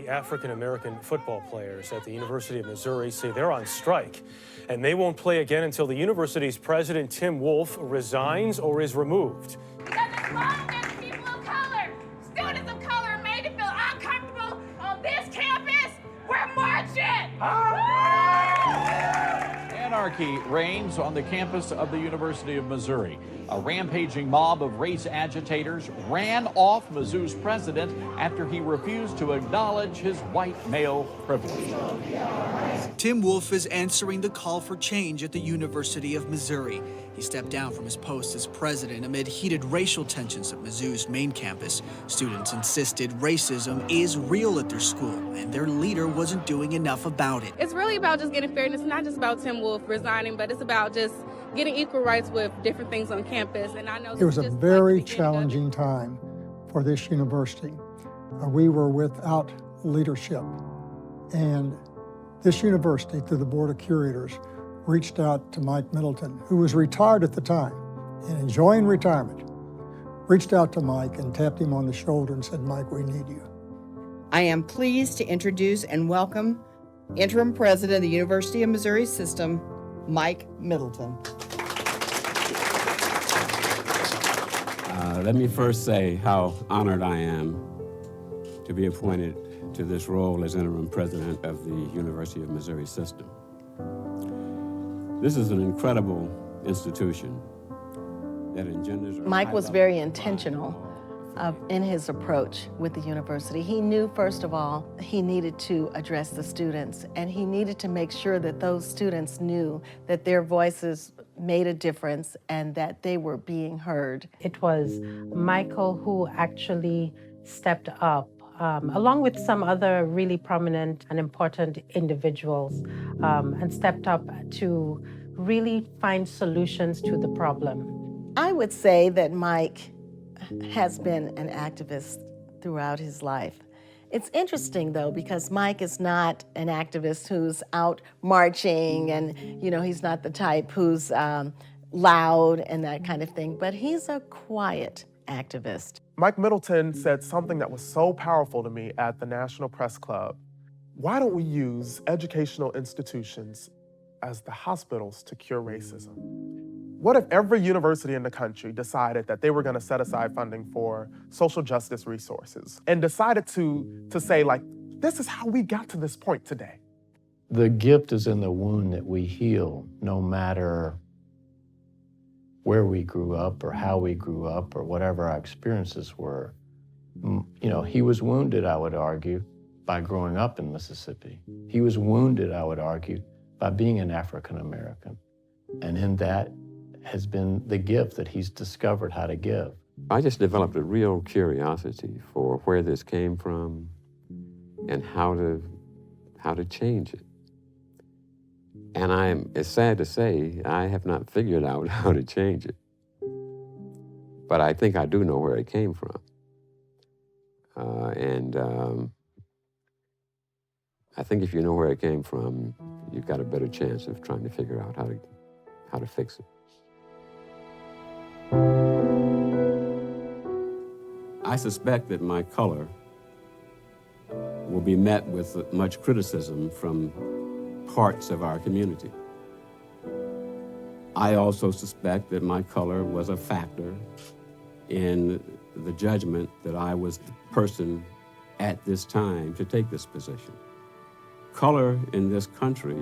the African-American football players at the University of Missouri say they're on strike, and they won't play again until the university's president, Tim Wolf, resigns or is removed. Because as long as people of color, students of color are made to feel uncomfortable on this campus, we're marching! Anarchy reigns on the campus of the University of Missouri. A rampaging mob of race agitators ran off Mizzou's president after he refused to acknowledge his white male privilege. Tim Wolf is answering the call for change at the University of Missouri. He stepped down from his post as president amid heated racial tensions at Mizzou's main campus. Students insisted racism is real at their school, and their leader wasn't doing enough about it. It's really about just getting fairness, not just about Tim Wolf resigning, but it's about just getting equal rights with different things on campus. And I know it was a very challenging time for this university. We were without leadership, and this university, through the Board of Curators, reached out to Mike Middleton, who was retired at the time and enjoying retirement, reached out to Mike and tapped him on the shoulder and said, "Mike, we need you." I am pleased to introduce and welcome Interim President of the University of Missouri System, Mike Middleton. Let me first say how honored I am to be appointed to this role as interim president of the University of Missouri System. This is an incredible institution that engenders... Mike was very intentional in his approach with the university. He knew, first of all, he needed to address the students, and he needed to make sure that those students knew that their voices made a difference and that they were being heard. It was Michael who actually stepped up, along with some other really prominent and important individuals, and stepped up to really find solutions to the problem. I would say that Mike has been an activist throughout his life. It's interesting, though, because Mike is not an activist who's out marching and, you know, he's not the type who's loud and that kind of thing, but he's a quiet activist. Mike Middleton said something that was so powerful to me at the National Press Club. Why don't we use educational institutions as the hospitals to cure racism? What if every university in the country decided that they were going to set aside funding for social justice resources and decided to say, like, this is how we got to this point today? The gift is in the wound that we heal, no matter where we grew up or how we grew up or whatever our experiences were. You know, he was wounded, I would argue, by growing up in Mississippi. He was wounded, I would argue, by being an African American. And in that has been the gift that he's discovered how to give. I just developed a real curiosity for where this came from and how to change it. And it's sad to say, I have not figured out how to change it. But I think I do know where it came from. I think if you know where it came from, you've got a better chance of trying to figure out how to fix it. I suspect that my color will be met with much criticism from parts of our community. I also suspect that my color was a factor in the judgment that I was the person at this time to take this position. Color in this country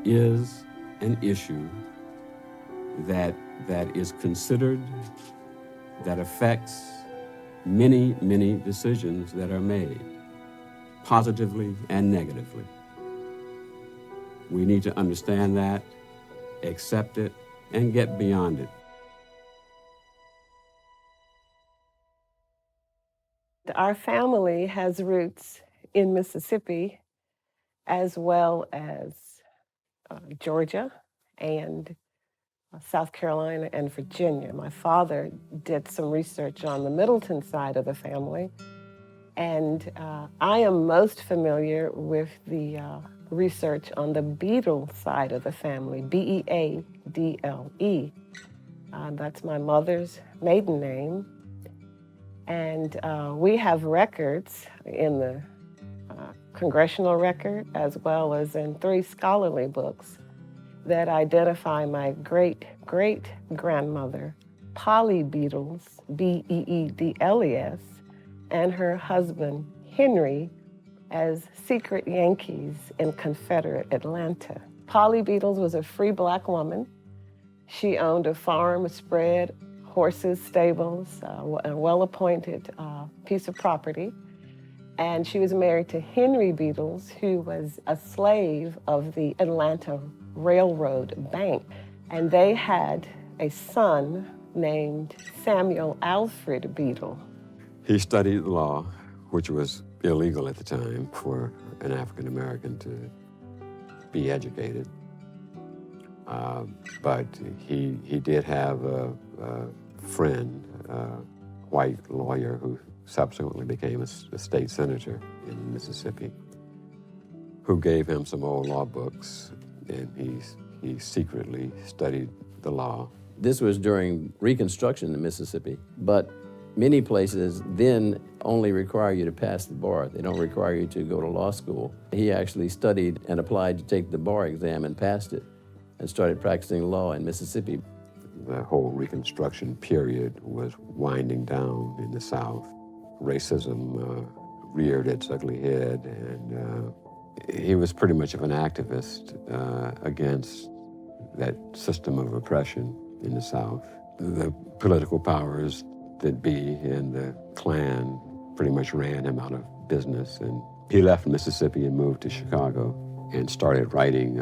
is an issue that is considered, that affects many, many decisions that are made, positively and negatively. We need to understand that, accept it, and get beyond it. Our family has roots in Mississippi as well as Georgia and South Carolina and Virginia. My father did some research on the Middleton side of the family, and I am most familiar with the research on the Beadle side of the family, B-E-A-D-L-E. That's my mother's maiden name, and we have records in the congressional record as well as in 3 scholarly books that identify my great-great-grandmother, Polly Beadles, Beedles, and her husband, Henry, as secret Yankees in Confederate Atlanta. Polly Beadles was a free Black woman. She owned a farm, spread, horses, stables, a well-appointed piece of property. And she was married to Henry Beadles, who was a slave of the Atlanta Railroad Bank. And they had a son named Samuel Alfred Beadle. He studied law, which was illegal at the time for an African American to be educated. But he did have a friend, a white lawyer who subsequently became a state senator in Mississippi, who gave him some old law books, and he secretly studied the law. This was during Reconstruction in Mississippi, but many places then only require you to pass the bar. They don't require you to go to law school. He actually studied and applied to take the bar exam and passed it and started practicing law in Mississippi. The whole Reconstruction period was winding down in the South. Racism reared its ugly head, and he was pretty much of an activist against that system of oppression in the South. The political powers that be and the Klan pretty much ran him out of business, and he left Mississippi and moved to Chicago and started writing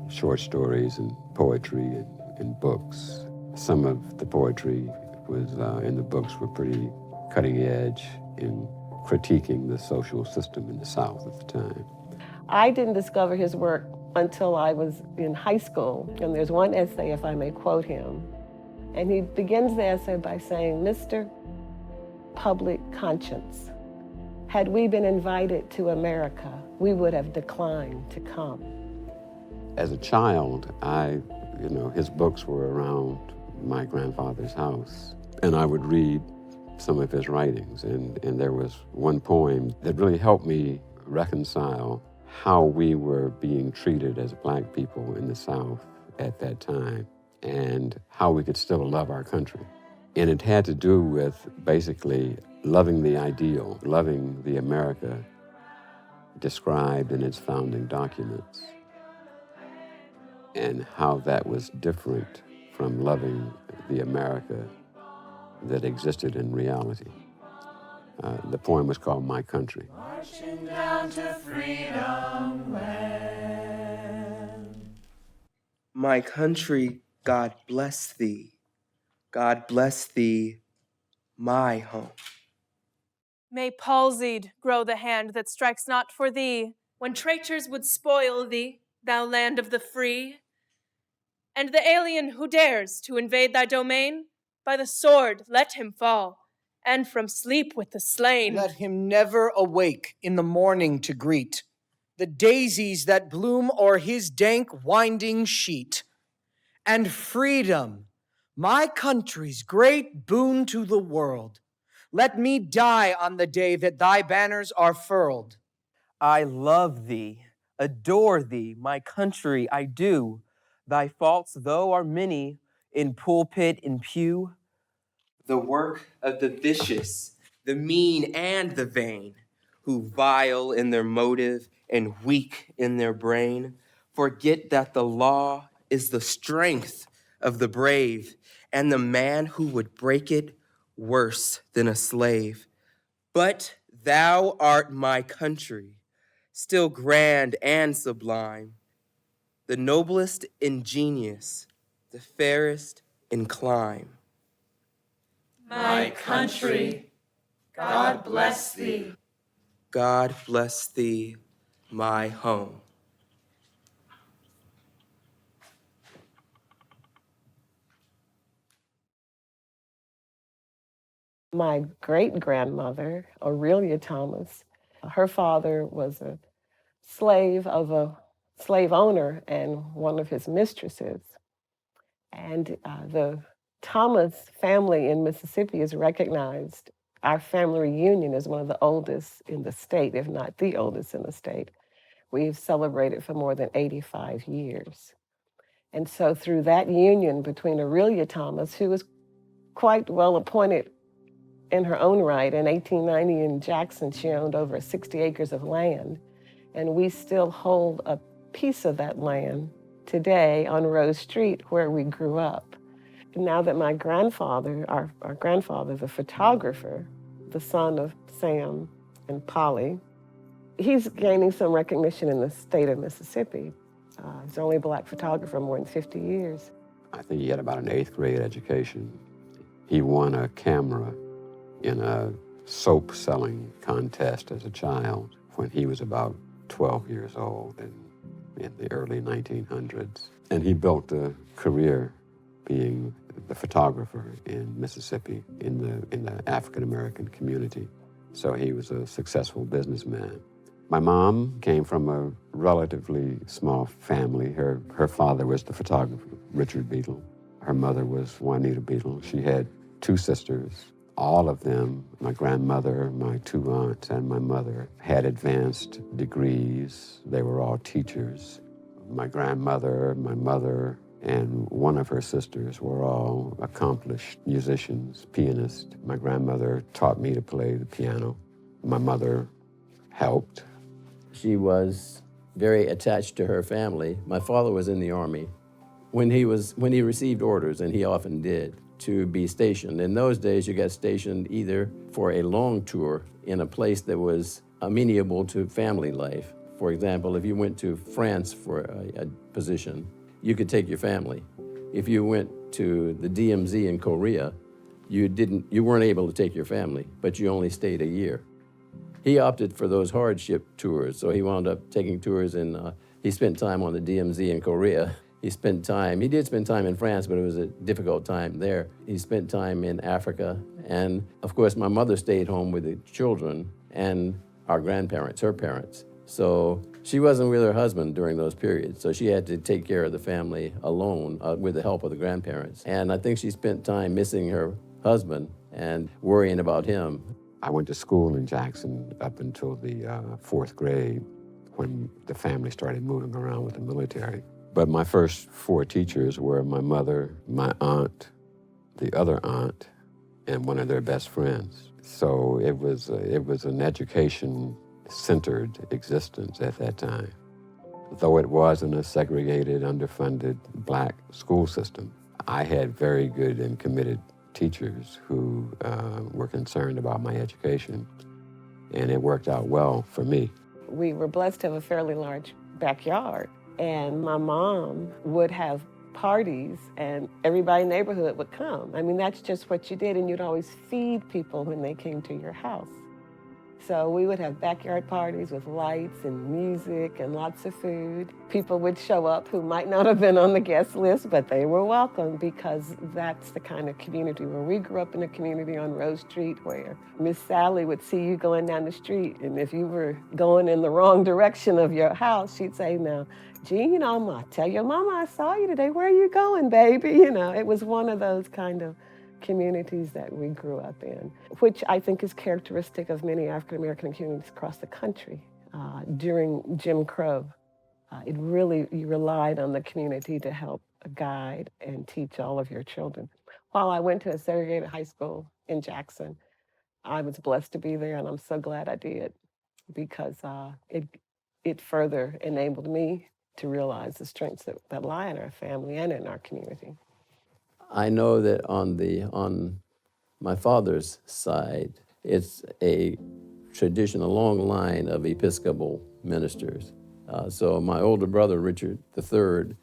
short stories and poetry and books. Some of the poetry was in the books were pretty cutting edge in critiquing the social system in the South at the time. I didn't discover his work until I was in high school, and there's one essay, if I may quote him, and he begins the essay by saying, "Mr. Public Conscience, had we been invited to America, we would have declined to come." As a child, his books were around my grandfather's house, and I would read some of his writings, and there was one poem that really helped me reconcile how we were being treated as Black people in the South at that time and how we could still love our country. And it had to do with basically loving the ideal, loving the America described in its founding documents, and how that was different from loving the America that existed in reality. The poem was called My Country. Marching down to freedom land. My country, God bless thee. God bless thee, my home. May palsied grow the hand that strikes not for thee, when traitors would spoil thee, thou land of the free. And the alien who dares to invade thy domain, by the sword let him fall, and from sleep with the slain. Let him never awake in the morning to greet the daisies that bloom o'er his dank winding sheet. And freedom, my country's great boon to the world, let me die on the day that thy banners are furled. I love thee, adore thee, my country, I do. Thy faults, though, are many, in pulpit and pew. The work of the vicious, the mean, and the vain, who vile in their motive and weak in their brain, forget that the law is the strength of the brave, and the man who would break it worse than a slave. But thou art my country, still grand and sublime, the noblest in genius, the fairest in clime. My country, God bless thee. God bless thee, my home. My great-grandmother, Aurelia Thomas, her father was a slave of a slave owner and one of his mistresses. And the Thomas family in Mississippi is recognized Our family reunion is one of the oldest in the state, if not the oldest in the state. We've celebrated for more than 85 years. And so through that union between Aurelia Thomas, who was quite well appointed in her own right, in 1890 in Jackson, she owned over 60 acres of land. And we still hold a piece of that land today on Rose Street where we grew up. Now that my grandfather, our grandfather, the photographer, the son of Sam and Polly, he's gaining some recognition in the state of Mississippi. He's the only Black photographer in more than 50 years. I think he had about an 8th grade education. He won a camera in a soap selling contest as a child when he was about 12 years old in the early 1900s. And he built a career being the photographer in Mississippi in the African-American community. So he was a successful businessman. My mom came from a relatively small family. Her father was the photographer, Richard Beadle. Her mother was Juanita Beadle. She had 2 sisters. All of them, my grandmother, my 2 aunts, and my mother, had advanced degrees. They were all teachers. My grandmother, my mother, and one of her sisters were all accomplished musicians, pianists. My grandmother taught me to play the piano. My mother helped. She was very attached to her family. My father was in the Army. When he received orders, and he often did, to be stationed. In those days, you got stationed either for a long tour in a place that was amenable to family life. For example, if you went to France for a position, you could take your family. If you went to the DMZ in Korea, you weren't able to take your family, but you only stayed a year. He opted for those hardship tours, so he wound up taking tours he spent time on the DMZ in Korea. He did spend time in France, but it was a difficult time there. He spent time in Africa, and of course my mother stayed home with the children and our grandparents, her parents. So she wasn't with her husband during those periods, so she had to take care of the family alone with the help of the grandparents. And I think she spent time missing her husband and worrying about him. I went to school in Jackson up until the 4th grade when the family started moving around with the military. But my first 4 teachers were my mother, my aunt, the other aunt, and one of their best friends. So it was an education-centered existence at that time. Though it wasn't a segregated, underfunded Black school system, I had very good and committed teachers who were concerned about my education, and it worked out well for me. We were blessed to have a fairly large backyard, and my mom would have parties and everybody in the neighborhood would come. I mean, that's just what you did, and you'd always feed people when they came to your house. So we would have backyard parties with lights and music and lots of food. People would show up who might not have been on the guest list, but they were welcome because that's the kind of community where we grew up, in a community on Rose Street where Miss Sally would see you going down the street, and if you were going in the wrong direction of your house, she'd say, "Now, Jean, I'm gonna tell your mama I saw you today. Where are you going, baby?" It was one of those kind of communities that we grew up in, which I think is characteristic of many African-American communities across the country. During Jim Crow, you relied on the community to help guide and teach all of your children. While I went to a segregated high school in Jackson, I was blessed to be there, and I'm so glad I did, because it further enabled me to realize the strengths that lie in our family and in our community. I know that on my father's side, it's a tradition, a long line of Episcopal ministers. So my older brother, Richard III,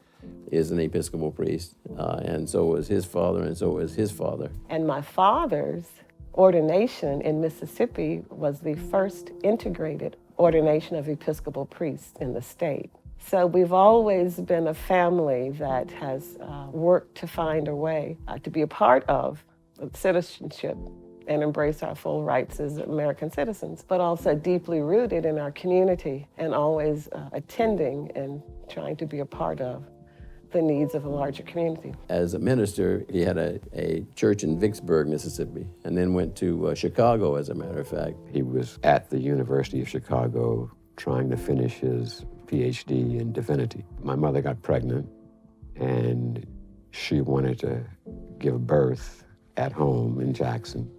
is an Episcopal priest, and so was his father, and so was his father. And my father's ordination in Mississippi was the first integrated ordination of Episcopal priests in the state. So we've always been a family that has worked to find a way to be a part of citizenship and embrace our full rights as American citizens, but also deeply rooted in our community and always attending and trying to be a part of the needs of a larger community. As a minister, he had a church in Vicksburg, Mississippi, and then went to Chicago, as a matter of fact. He was at the University of Chicago trying to finish his PhD in divinity. My mother got pregnant, and she wanted to give birth at home in Jackson,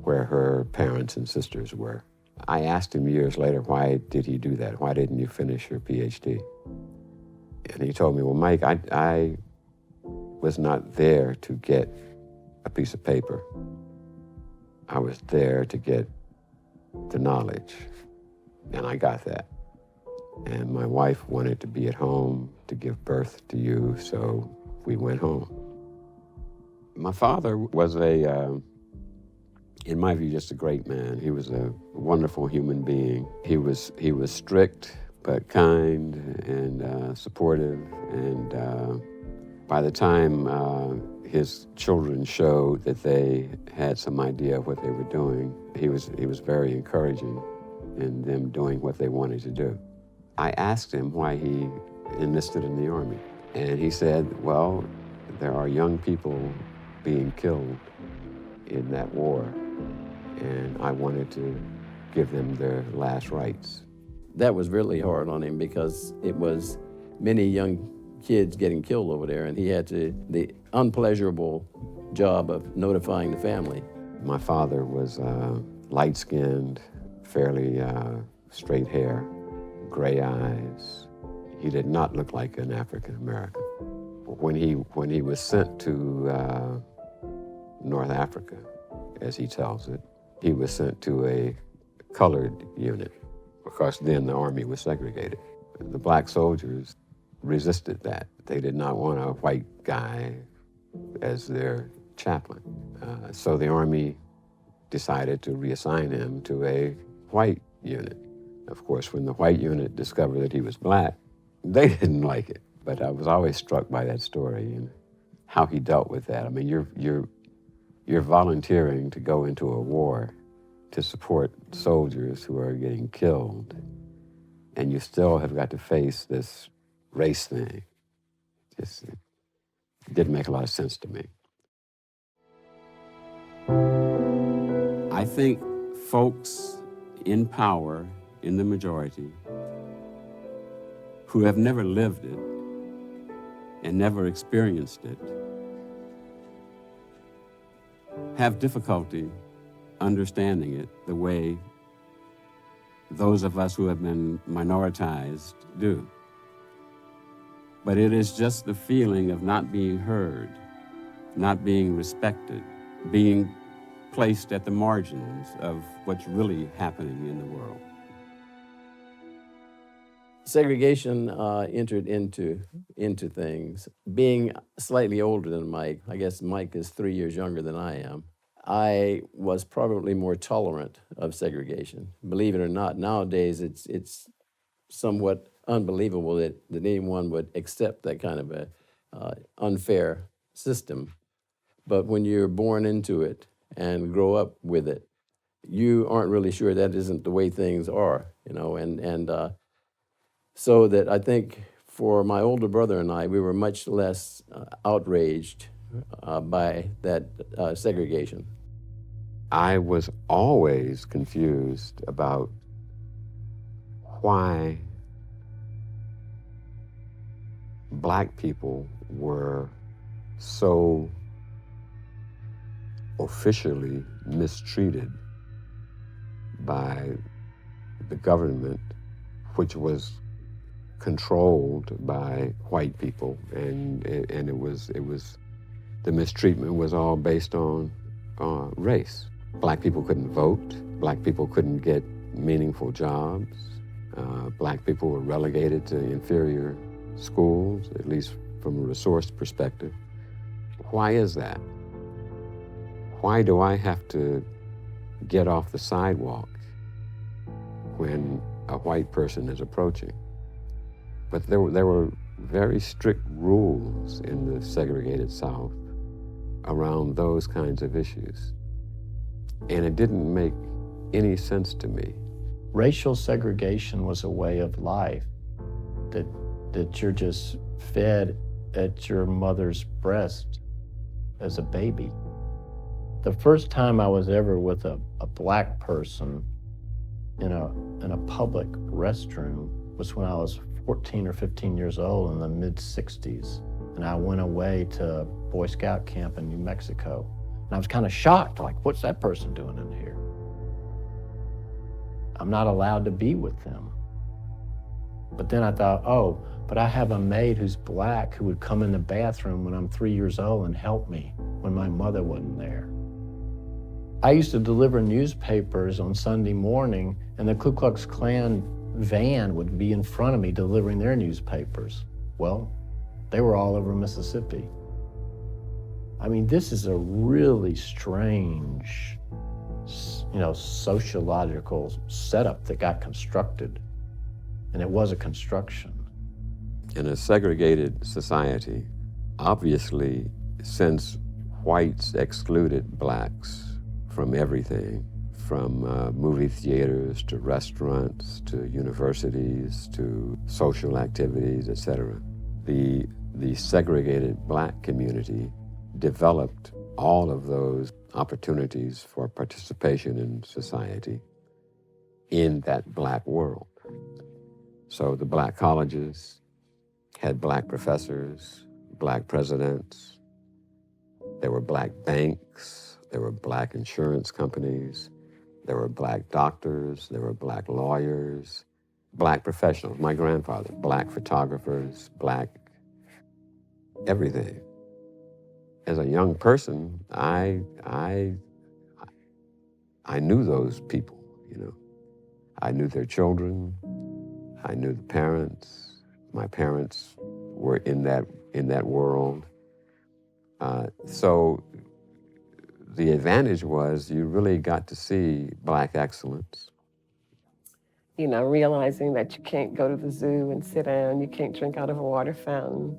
where her parents and sisters were. I asked him years later, why did he do that? Why didn't you finish your PhD? And he told me, well, Mike, I was not there to get a piece of paper. I was there to get the knowledge, and I got that. And my wife wanted to be at home to give birth to you, so we went home. My father was in my view, just a great man. He was a wonderful human being. He was strict, but kind and supportive. And by the time his children showed that they had some idea of what they were doing, he was very encouraging in them doing what they wanted to do. I asked him why he enlisted in the Army. And he said, well, there are young people being killed in that war, and I wanted to give them their last rites. That was really hard on him because it was many young kids getting killed over there, and he had the unpleasurable job of notifying the family. My father was light-skinned, fairly straight hair, gray eyes. He did not look like an African American. When he was sent to North Africa, as he tells it, he was sent to a colored unit, because then the Army was segregated. The black soldiers resisted that. They did not want a white guy as their chaplain. So the Army decided to reassign him to a white unit. Of course, when the white unit discovered that he was black, they didn't like it. But I was always struck by that story and how he dealt with that. I mean, you're volunteering to go into a war to support soldiers who are getting killed, and you still have got to face this race thing. It didn't make a lot of sense to me. I think folks in power, in the majority, who have never lived it and never experienced it, have difficulty understanding it the way those of us who have been minoritized do. But it is just the feeling of not being heard, not being respected, being placed at the margins of what's really happening in the world. Segregation entered into things. Being slightly older than Mike, I guess Mike is 3 years younger than I am, I was probably more tolerant of segregation. Believe it or not, nowadays it's somewhat unbelievable that anyone would accept that kind of a unfair system. But when you're born into it and grow up with it, you aren't really sure that isn't the way things are, you know, and so that I think for my older brother and I, we were much less outraged by that segregation. I was always confused about why black people were so officially mistreated by the government, which was controlled by white people, and it was the mistreatment was all based on race. Black people couldn't vote. Black people couldn't get meaningful jobs. Black people were relegated to inferior schools, at least from a resource perspective. Why is that? Why do I have to get off the sidewalk when a white person is approaching? But there were very strict rules in the segregated South around those kinds of issues. And it didn't make any sense to me. Racial segregation was a way of life that you're just fed at your mother's breast as a baby. The first time I was ever with a black person in a public restroom was when I was 14 or 15 years old in the mid-60s. And I went away to Boy Scout camp in New Mexico. And I was kind of shocked, like, what's that person doing in here? I'm not allowed to be with them. But then I thought, oh, but I have a maid who's black who would come in the bathroom when I'm 3 years old and help me when my mother wasn't there. I used to deliver newspapers on Sunday morning, and the Ku Klux Klan van would be in front of me delivering their newspapers. Well, they were all over Mississippi. I mean, this is a really strange, sociological setup that got constructed, and it was a construction. In a segregated society, obviously, since whites excluded blacks from everything, from movie theaters to restaurants to universities to social activities, etc., the segregated black community developed all of those opportunities for participation in society in that black world. So the black colleges had black professors, black presidents, there were black banks, there were black insurance companies, there were black doctors, there were black lawyers, black professionals. My grandfather, black photographers, black everything. As a young person, I knew those people, I knew their children, I knew the parents. My parents were in that world. So the advantage was you really got to see black excellence. Realizing that you can't go to the zoo and sit down, you can't drink out of a water fountain.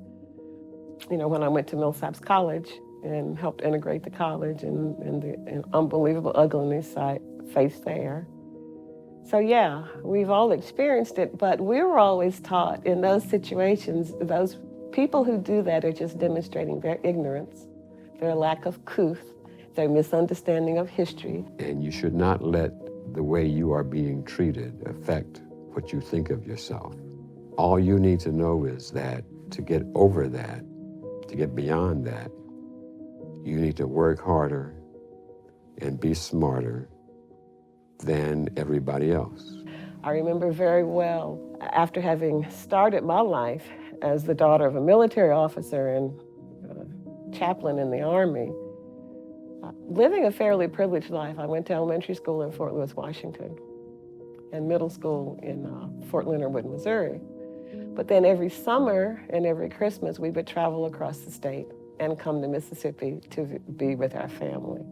When I went to Millsaps College and helped integrate the college and the unbelievable ugliness I faced there. So yeah, we've all experienced it, but we were always taught in those situations, those people who do that are just demonstrating their ignorance, their lack of couth, their misunderstanding of history. And you should not let the way you are being treated affect what you think of yourself. All you need to know is that to get over that, to get beyond that, you need to work harder and be smarter than everybody else. I remember very well, after having started my life as the daughter of a military officer and chaplain in the Army, living a fairly privileged life. I went to elementary school in Fort Lewis, Washington, and middle school in Fort Leonard Wood, Missouri. But then every summer and every Christmas, we would travel across the state and come to Mississippi to be with our family.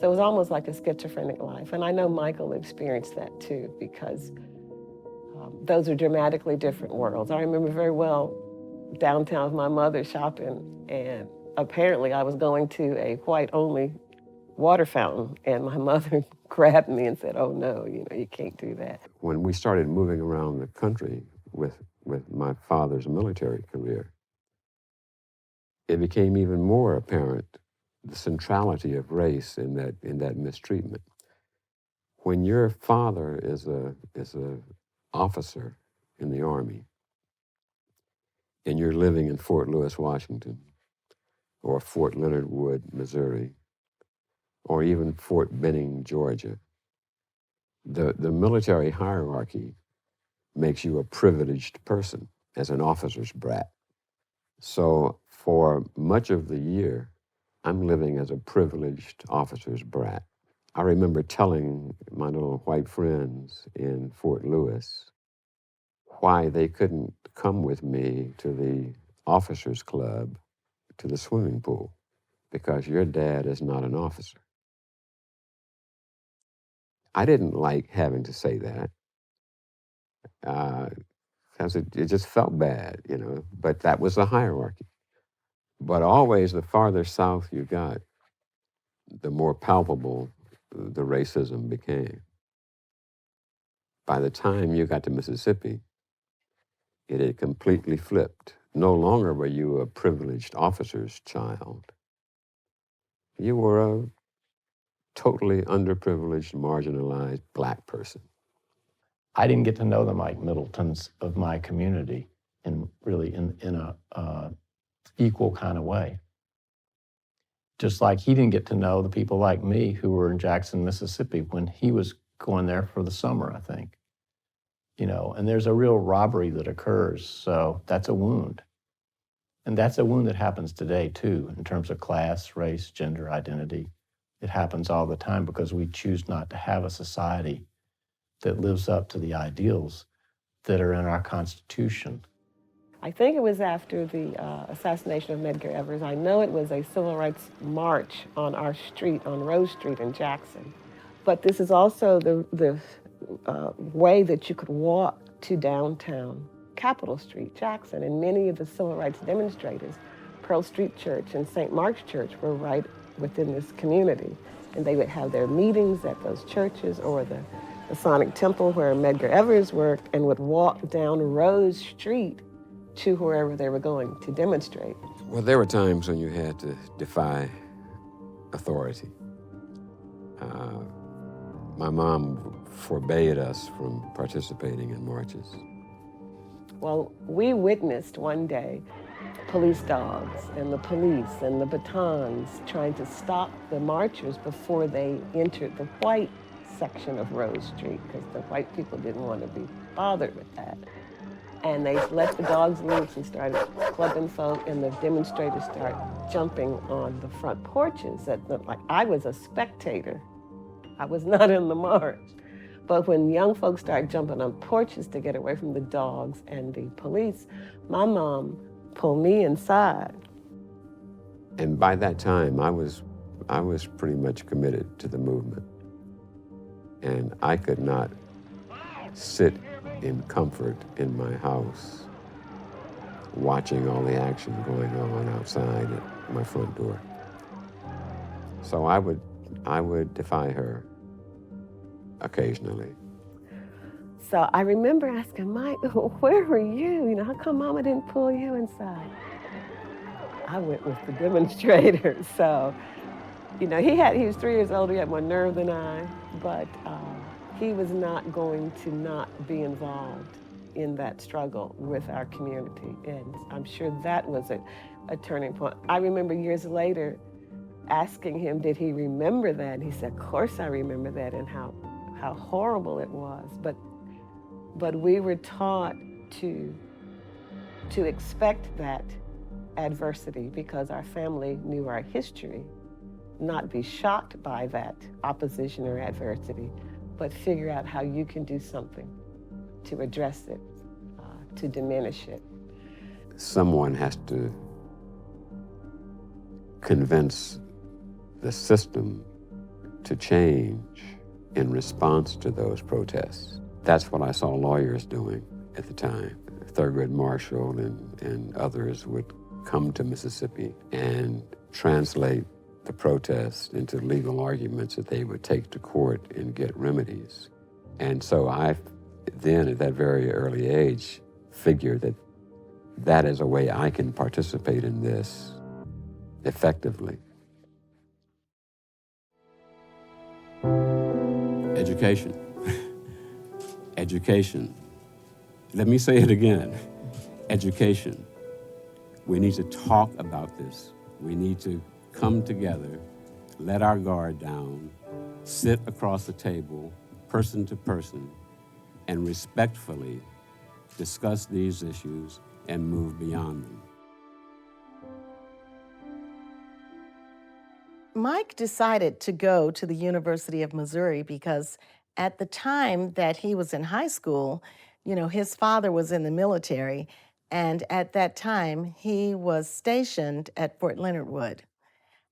So it was almost like a schizophrenic life. And I know Michael experienced that too, because those are dramatically different worlds. I remember very well downtown with my mother shopping, and apparently I was going to a white-only water fountain, and my mother grabbed me and said, oh no, you can't do that. When we started moving around the country with my father's military career, it became even more apparent the centrality of race in that mistreatment. When your father is a officer in the Army, and you're living in Fort Lewis, Washington, or Fort Leonard Wood, Missouri, or even Fort Benning, Georgia, the military hierarchy makes you a privileged person as an officer's brat. So for much of the year, I'm living as a privileged officer's brat. I remember telling my little white friends in Fort Lewis why they couldn't come with me to the officers' club, to the swimming pool, because your dad is not an officer. I didn't like having to say that, because it just felt bad, but that was the hierarchy. But always the farther south you got, the more palpable the racism became. By the time you got to Mississippi, it had completely flipped. no longer were you a privileged officer's child. You were a totally underprivileged, marginalized black person. I didn't get to know the Mike Middletons of my community in a equal kind of way. Just like he didn't get to know the people like me who were in Jackson, Mississippi when he was going there for the summer, I think. And there's a real robbery that occurs, so that's a wound. And that's a wound that happens today too, in terms of class, race, gender identity. It happens all the time because we choose not to have a society that lives up to the ideals that are in our Constitution. I think it was after the assassination of Medgar Evers. I know it was a civil rights march on our street, on Rose Street in Jackson. But this is also the way that you could walk to downtown Capitol Street, Jackson. And many of the civil rights demonstrators, Pearl Street Church and St. Mark's Church, were right within this community. And they would have their meetings at those churches or the Masonic Temple where Medgar Evers worked, and would walk down Rose Street to wherever they were going to demonstrate. Well, there were times when you had to defy authority. My mom forbade us from participating in marches. Well, we witnessed one day police dogs and the police and the batons trying to stop the marchers before they entered the white section of Rose Street, because the white people didn't want to be bothered with that. And they let the dogs loose and started clubbing folk, and the demonstrators started jumping on the front porches. Like I was a spectator. I was not in the march. But when young folks started jumping on porches to get away from the dogs and the police, my mom pulled me inside. And by that time, I was pretty much committed to the movement. And I could not sit in comfort in my house watching all the action going on outside at my front door. So I would defy her occasionally. So I remember asking Mike, where were you? How come Mama didn't pull you inside? I went with the demonstrators. So, he was 3 years older, he had more nerve than I, but he was not going to not be involved in that struggle with our community. And I'm sure that was a turning point. I remember years later asking him, did he remember that? And he said, of course I remember that, and how horrible it was. But we were taught to expect that adversity because our family knew our history, not be shocked by that opposition or adversity, but figure out how you can do something to address it, to diminish it. Someone has to convince the system to change in response to those protests. That's what I saw lawyers doing at the time. Thurgood Marshall and others would come to Mississippi and translate the protests into legal arguments that they would take to court and get remedies. And so I then, at that very early age, figured that that is a way I can participate in this effectively. Education. Education. Let me say it again. Education. We need to talk about this. We need to come together, let our guard down, sit across the table, person to person, and respectfully discuss these issues and move beyond them. Mike decided to go to the University of Missouri because at the time that he was in high school, his father was in the military, and at that time he was stationed at Fort Leonard Wood.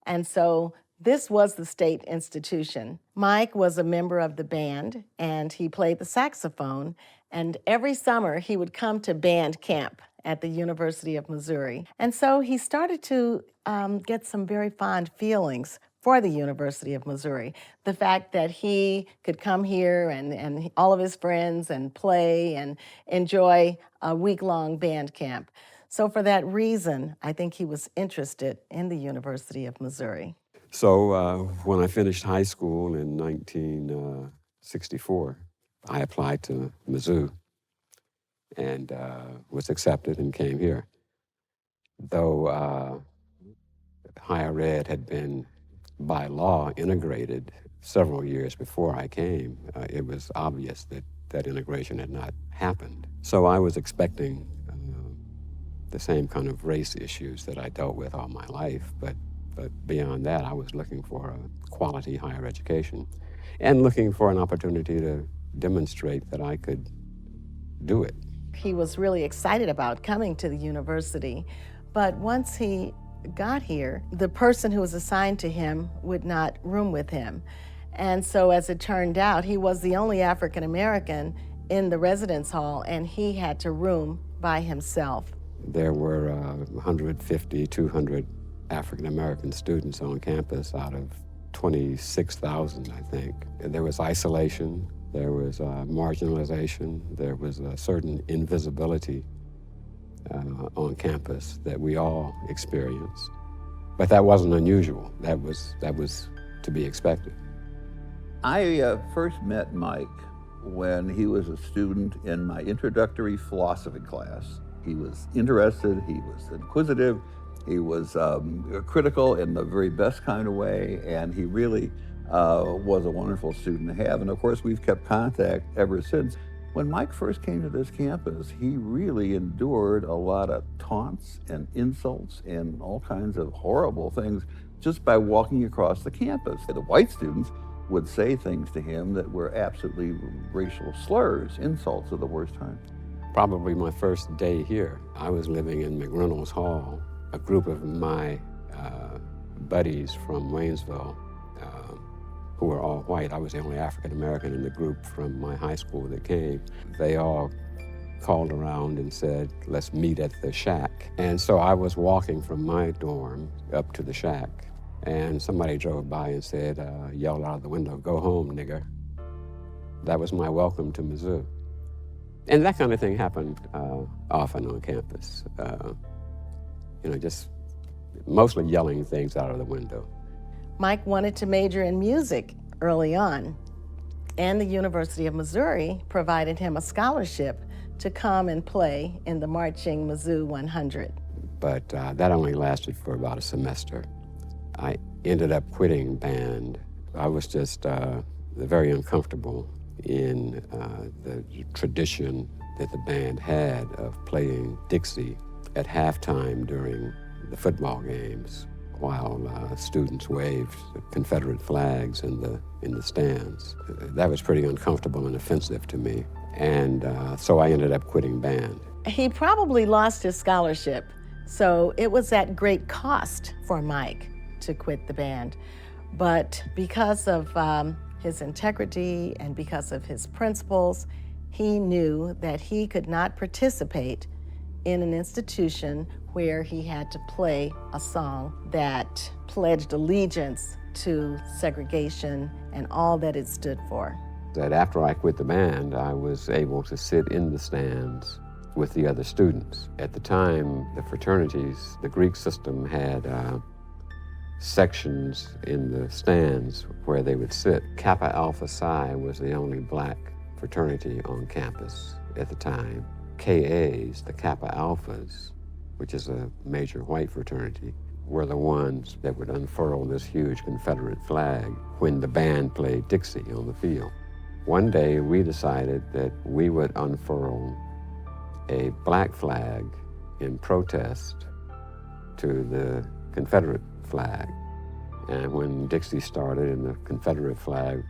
And so this was the state institution. Mike was a member of the band, and he played the saxophone, and every summer he would come to band camp at the University of Missouri. And so he started to get some very fond feelings for the University of Missouri. The fact that he could come here and all of his friends and play and enjoy a week-long band camp. So for that reason, I think he was interested in the University of Missouri. So when I finished high school in 1964, I applied to Mizzou and was accepted and came here. Though higher ed had been, by law, integrated several years before I came, it was obvious that that integration had not happened. So I was expecting the same kind of race issues that I dealt with all my life, but beyond that, I was looking for a quality higher education and looking for an opportunity to demonstrate that I could do it. He was really excited about coming to the university, but once he got here, the person who was assigned to him would not room with him. And so as it turned out, he was the only African American in the residence hall, and he had to room by himself. There were 150, 200 African American students on campus out of 26,000, I think. There was isolation, there was marginalization, there was a certain invisibility on campus that we all experienced. But that wasn't unusual. That was to be expected. I first met Mike when he was a student in my introductory philosophy class. He was interested, he was inquisitive, he was critical in the very best kind of way, and he really was a wonderful student to have. And of course, we've kept contact ever since. When Mike first came to this campus, he really endured a lot of taunts and insults and all kinds of horrible things just by walking across the campus. The white students would say things to him that were absolutely racial slurs, insults of the worst kind. Probably my first day here, I was living in McReynolds Hall. A group of my buddies from Waynesville, who were all white. I was the only African American in the group from my high school that came. They all called around and said, let's meet at the shack. And so I was walking from my dorm up to the shack, and somebody drove by and said, yelled out of the window, "Go home, nigger." That was my welcome to Mizzou. And that kind of thing happened often on campus. Just mostly yelling things out of the window. Mike wanted to major in music early on, and the University of Missouri provided him a scholarship to come and play in the marching Mizzou 100. But that only lasted for about a semester. I ended up quitting band. I was just very uncomfortable in the tradition that the band had of playing Dixie at halftime during the football games while students waved the Confederate flags in the stands. That was pretty uncomfortable and offensive to me, and so I ended up quitting band. He probably lost his scholarship, so it was at great cost for Mike to quit the band. But because of his integrity and because of his principles, he knew that he could not participate in an institution where he had to play a song that pledged allegiance to segregation and all that it stood for. That after I quit the band, I was able to sit in the stands with the other students. At the time, the fraternities, the Greek system had sections in the stands where they would sit. Kappa Alpha Psi was the only black fraternity on campus at the time. KAs, the Kappa Alphas, which is a major white fraternity, were the ones that would unfurl this huge Confederate flag when the band played Dixie on the field. One day we decided that we would unfurl a black flag in protest to the Confederate flag. And when Dixie started and the Confederate flag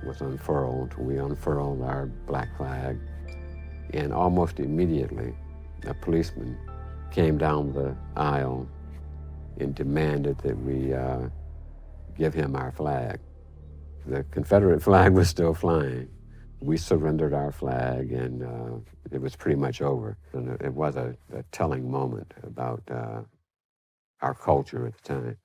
was unfurled, we unfurled our black flag. And almost immediately, a policeman came down the aisle and demanded that we give him our flag. The Confederate flag was still flying. We surrendered our flag, and it was pretty much over. And it was a telling moment about our culture at the time.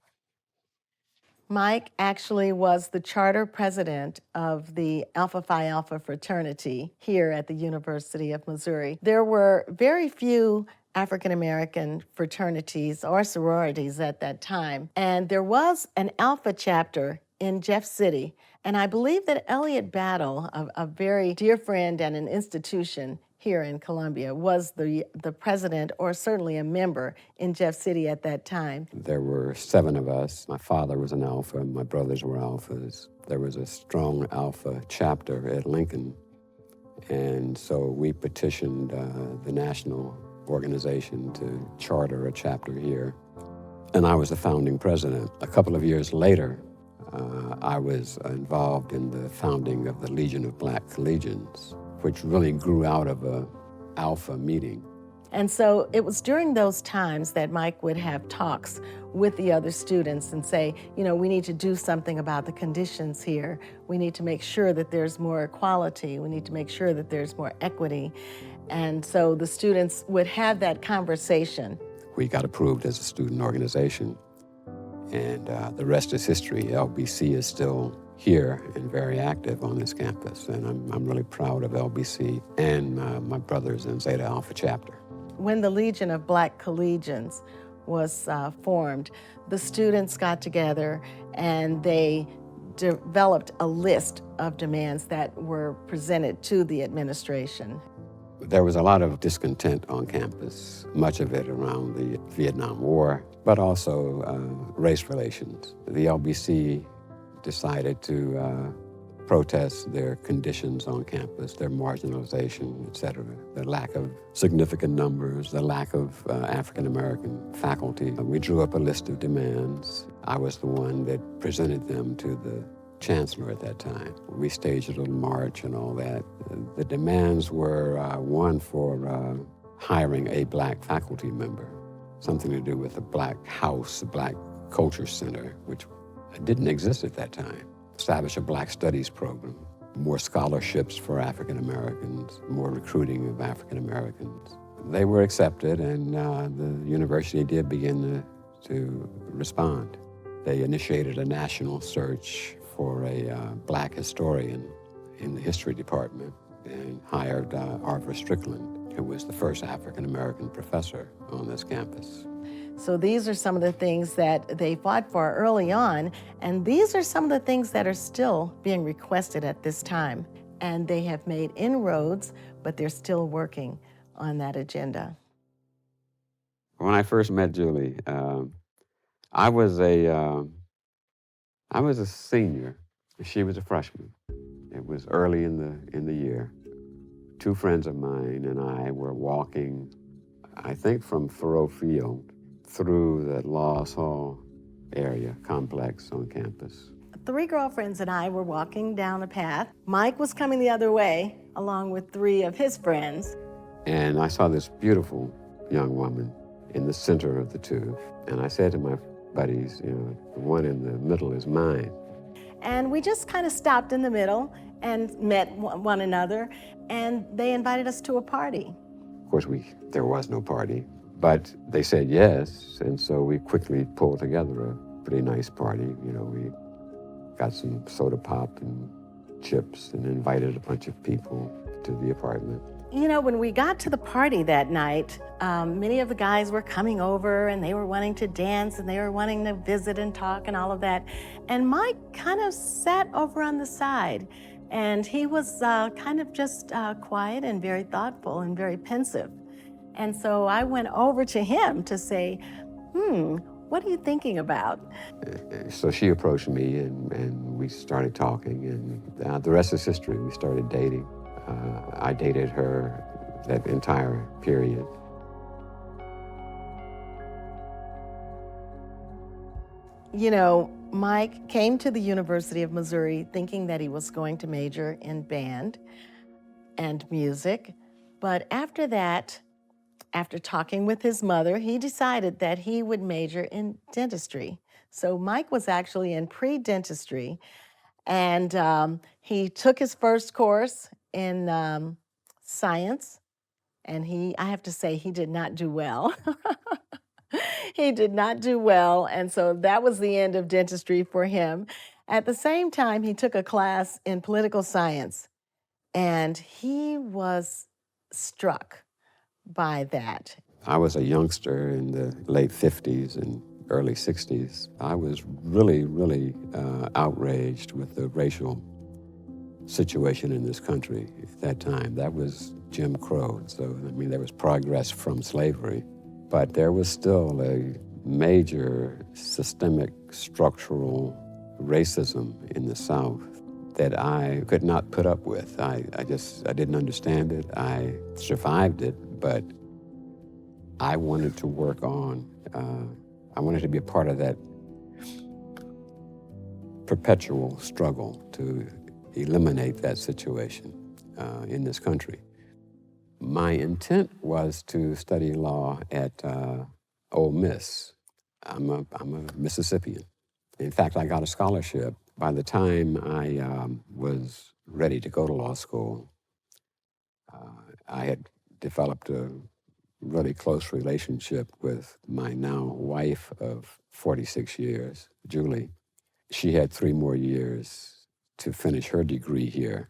Mike actually was the charter president of the Alpha Phi Alpha fraternity here at the University of Missouri. There were very few African American fraternities or sororities at that time. And there was an Alpha chapter in Jeff City. And I believe that Elliot Battle, a very dear friend and an institution here in Columbia, was the president or certainly a member in Jeff City at that time. There were 7 of us. My father was an Alpha, my brothers were Alphas. There was a strong Alpha chapter at Lincoln. And so we petitioned the national organization to charter a chapter here. And I was the founding president. A couple of years later, I was involved in the founding of the Legion of Black Collegians, which really grew out of a Alpha meeting. And so it was during those times that Mike would have talks with the other students and say, you know, we need to do something about the conditions here. We need to make sure that there's more equality. We need to make sure that there's more equity. And so the students would have that conversation. We got approved as a student organization, and the rest is history. LBC is still here and very active on this campus, and I'm really proud of LBC and my brothers in Zeta Alpha chapter. When the Legion of Black Collegians was formed, the students got together and they developed a list of demands that were presented to the administration. There was a lot of discontent on campus, much of it around the Vietnam War, but also race relations. The LBC decided to protest their conditions on campus, their marginalization, et cetera, the lack of significant numbers, the lack of African-American faculty. We drew up a list of demands. I was the one that presented them to the chancellor at that time. We staged a little march and all that. The demands were one for hiring a black faculty member, something to do with a black house, a black culture center, which didn't exist at that time. Establish a Black Studies program, more scholarships for African Americans, more recruiting of African Americans. They were accepted, and the university did begin to respond. They initiated a national search for a black historian in the history department and hired Arthur Strickland, who was the first African American professor on this campus. So these are some of the things that they fought for early on, and these are some of the things that are still being requested at this time. And they have made inroads, but they're still working on that agenda. When I first met Julie, I was a senior. She was a freshman. It was early in the year. 2 friends of mine and I were walking, I think from Thoreau Field, through the Laws Hall area complex on campus. 3 girlfriends and I were walking down a path. Mike was coming the other way, along with 3 of his friends. And I saw this beautiful young woman in the center of the 2. And I said to my buddies, you know, the one in the middle is mine. And we just kind of stopped in the middle and met one another, and they invited us to a party. Of course, there was no party. But they said yes, and so we quickly pulled together a pretty nice party. You know, we got some soda pop and chips and invited a bunch of people to the apartment. You know, when we got to the party that night, many of the guys were coming over and they were wanting to dance and they were wanting to visit and talk and all of that. And Mike kind of sat over on the side, and he was kind of just quiet and very thoughtful and very pensive. And so I went over to him to say, what are you thinking about? So she approached me and we started talking, and the rest is history. We started dating. I dated her that entire period. You know, Mike came to the University of Missouri thinking that he was going to major in band and music, but after that, after talking with his mother, he decided that he would major in dentistry. So Mike was actually in pre-dentistry, and he took his first course in science, and I have to say, he did not do well. He did not do well, and so that was the end of dentistry for him. At the same time, he took a class in political science, and he was struck by that. I was a youngster in the late 50s and early 60s. I was really outraged with the racial situation in this country at that time. That was Jim Crow. So, I mean, there was progress from slavery, but there was still a major systemic structural racism in the South that I could not put up with. I didn't understand it. I survived it, but I wanted to work on, I wanted to be a part of that perpetual struggle to eliminate that situation in this country. My intent was to study law at Ole Miss. I'm a Mississippian. In fact, I got a scholarship. By the time I was ready to go to law school, I had developed a really close relationship with my now wife of 46 years, Julie. She had 3 more years to finish her degree here,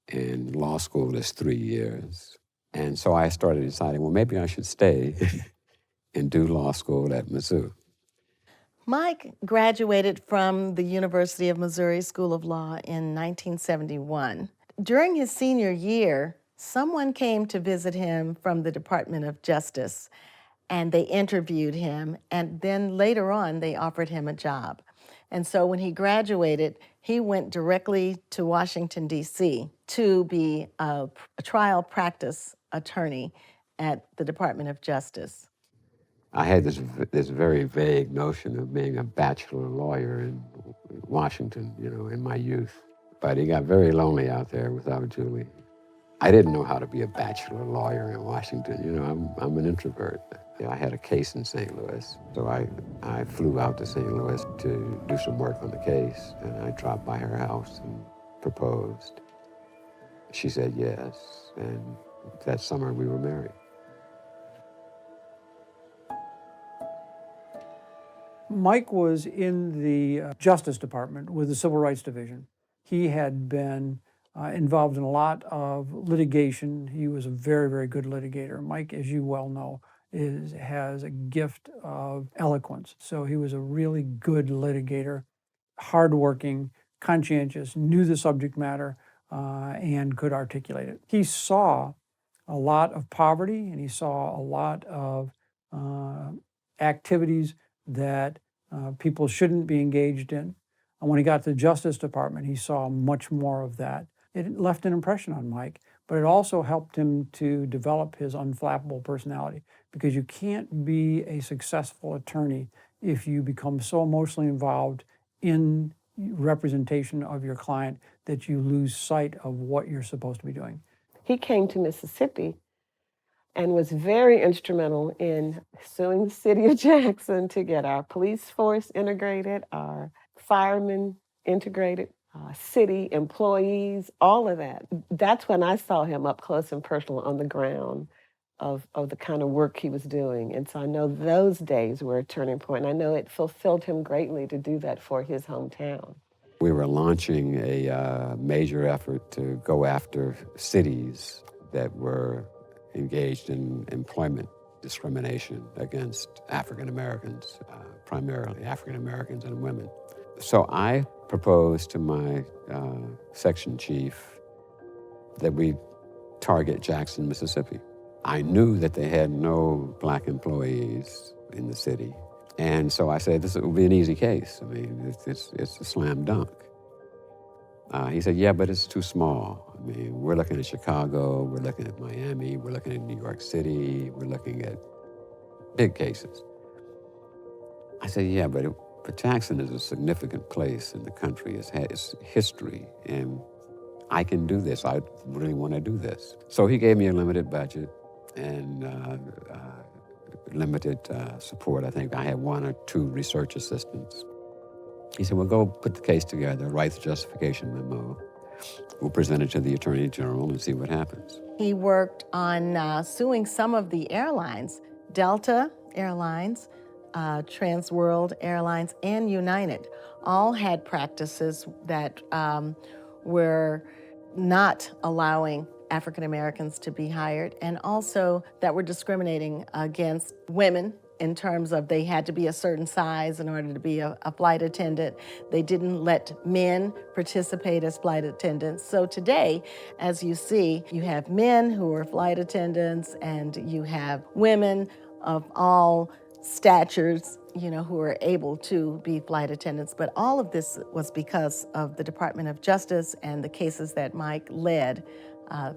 and law school is 3 years. And so I started deciding, well, maybe I should stay and do law school at Mizzou. Mike graduated from the University of Missouri School of Law in 1971. During his senior year, someone came to visit him from the Department of Justice, and they interviewed him, and then later on, they offered him a job. And so when he graduated, he went directly to Washington, D.C. to be a trial practice attorney at the Department of Justice. I had this very vague notion of being a bachelor lawyer in Washington, you know, in my youth. But it got very lonely out there without Julie. I didn't know how to be a bachelor lawyer in Washington. You know, I'm an introvert. I had a case in St. Louis, so I flew out to St. Louis to do some work on the case, and I dropped by her house and proposed. She said yes, and that summer we were married. Mike was in the Justice Department with the Civil Rights Division. He had been involved in a lot of litigation. He was a very, very good litigator. Mike, as you well know, has a gift of eloquence. So he was a really good litigator, hardworking, conscientious, knew the subject matter, and could articulate it. He saw a lot of poverty, and he saw a lot of activities that people shouldn't be engaged in. And when he got to the Justice Department, he saw much more of that. It left an impression on Mike, but it also helped him to develop his unflappable personality, because you can't be a successful attorney if you become so emotionally involved in representation of your client that you lose sight of what you're supposed to be doing. He came to Mississippi and was very instrumental in suing the city of Jackson to get our police force integrated, our firemen integrated, city employees, all of that. That's when I saw him up close and personal on the ground of the kind of work he was doing. And so I know those days were a turning point. And I know it fulfilled him greatly to do that for his hometown. We were launching a major effort to go after cities that were engaged in employment discrimination against African Americans, primarily African Americans and women. So I proposed to my section chief that we target Jackson, Mississippi. I knew that they had no black employees in the city. And so I said, this will be an easy case. I mean, it's a slam dunk. He said, yeah, but it's too small. I mean, we're looking at Chicago, we're looking at Miami, we're looking at New York City, we're looking at big cases. I said, yeah, but Jackson is a significant place in the country. It's history, and I can do this. I really want to do this. So he gave me a limited budget and limited support. I think I had 1 or 2 research assistants. He said, well, go put the case together, write the justification memo. We'll present it to the Attorney General and see what happens. He worked on suing some of the airlines, Delta Airlines, Trans World Airlines, and United. All had practices that were not allowing African Americans to be hired, and also that were discriminating against women in terms of they had to be a certain size in order to be a flight attendant. They didn't let men participate as flight attendants. So today, as you see, you have men who are flight attendants and you have women of all statures, who are able to be flight attendants. But all of this was because of the Department of Justice and the cases that Mike led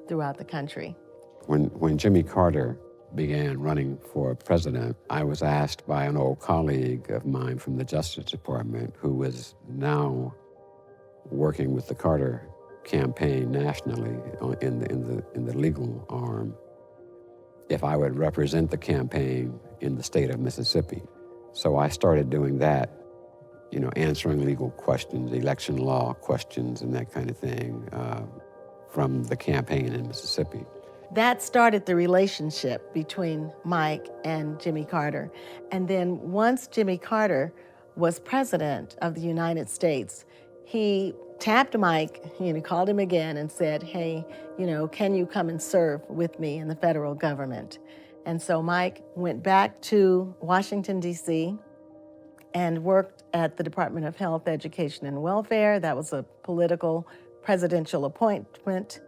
throughout the country. When Jimmy Carter began running for president, I was asked by an old colleague of mine from the Justice Department, who was now working with the Carter campaign nationally in the legal arm, if I would represent the campaign in the state of Mississippi. So I started doing that, answering legal questions, election law questions, and that kind of thing from the campaign in Mississippi. That started the relationship between Mike and Jimmy Carter. And then once Jimmy Carter was president of the United States, he tapped Mike, called him again and said, hey, can you come and serve with me in the federal government? And so Mike went back to Washington, D.C. and worked at the Department of Health, Education, and Welfare. That was a political presidential appointment.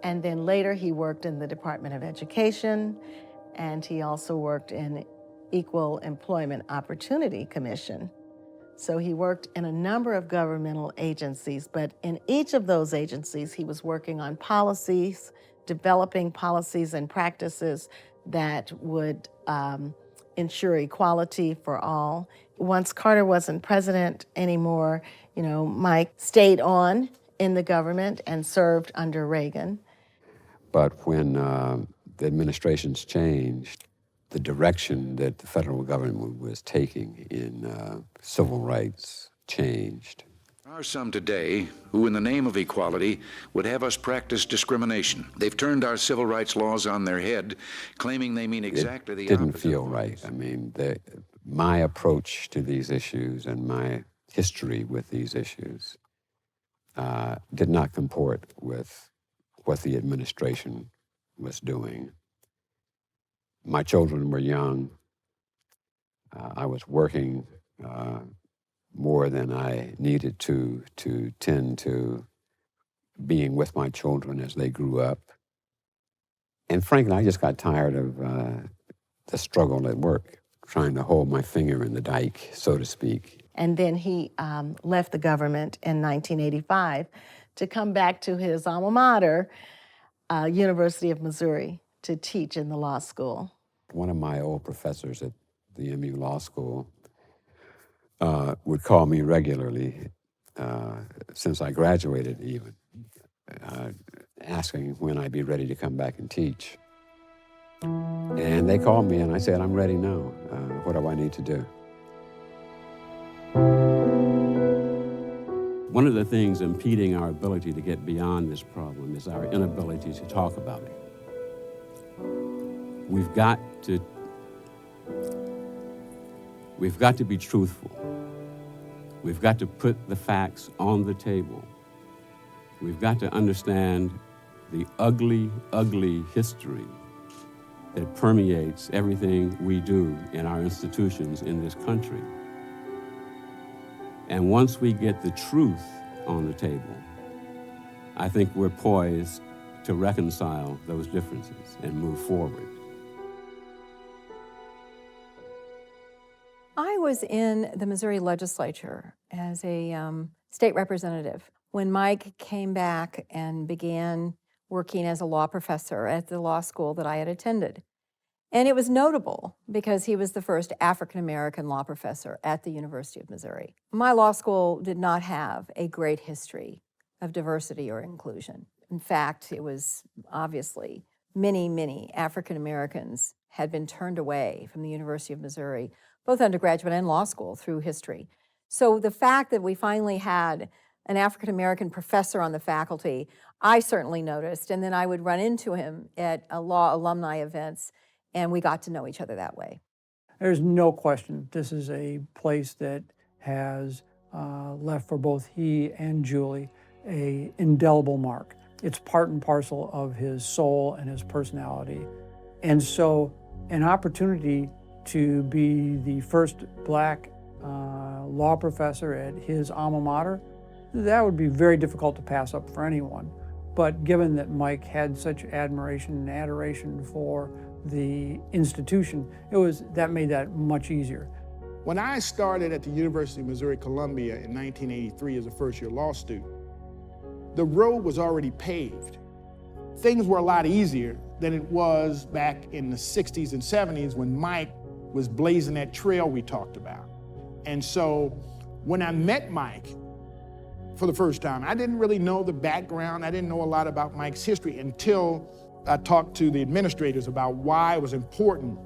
And then later he worked in the Department of Education, and he also worked in Equal Employment Opportunity Commission. So he worked in a number of governmental agencies, but in each of those agencies he was working on policies, developing policies and practices that would ensure equality for all. Once Carter wasn't president anymore, Mike stayed on in the government and served under Reagan. But when the administrations changed, the direction that the federal government was taking in civil rights changed. There are some today who, in the name of equality, would have us practice discrimination. They've turned our civil rights laws on their head, claiming they mean exactly the opposite. It didn't feel right. I mean, my approach to these issues and my history with these issues did not comport with what the administration was doing. My children were young. I was working more than I needed to tend to being with my children as they grew up. And frankly, I just got tired of the struggle at work, trying to hold my finger in the dike, so to speak. And then he left the government in 1985 to come back to his alma mater, University of Missouri, to teach in the law school. One of my old professors at the MU Law School would call me regularly, since I graduated even, asking when I'd be ready to come back and teach. And they called me and I said, I'm ready now. What do I need to do? One of the things impeding our ability to get beyond this problem is our inability to talk about it. We've got to be truthful. We've got to put the facts on the table. We've got to understand the ugly, ugly history that permeates everything we do in our institutions in this country. And once we get the truth on the table, I think we're poised to reconcile those differences and move forward. I was in the Missouri legislature as a state representative when Mike came back and began working as a law professor at the law school that I had attended. And it was notable because he was the first African-American law professor at the University of Missouri. My law school did not have a great history of diversity or inclusion. In fact, it was obviously many, many African-Americans had been turned away from the University of Missouri, both undergraduate and law school, through history. So the fact that we finally had an African-American professor on the faculty, I certainly noticed, and then I would run into him at law alumni events, and we got to know each other that way. There's no question this is a place that has left for both he and Julie an indelible mark. It's part and parcel of his soul and his personality. And so an opportunity to be the first black law professor at his alma mater, that would be very difficult to pass up for anyone. But given that Mike had such admiration and adoration for the institution, that made that much easier. When I started at the University of Missouri-Columbia in 1983 as a first-year law student, the road was already paved. Things were a lot easier than it was back in the 60s and 70s when Mike was blazing that trail we talked about. And so when I met Mike for the first time, I didn't really know the background. I didn't know a lot about Mike's history until I talked to the administrators about why it was important,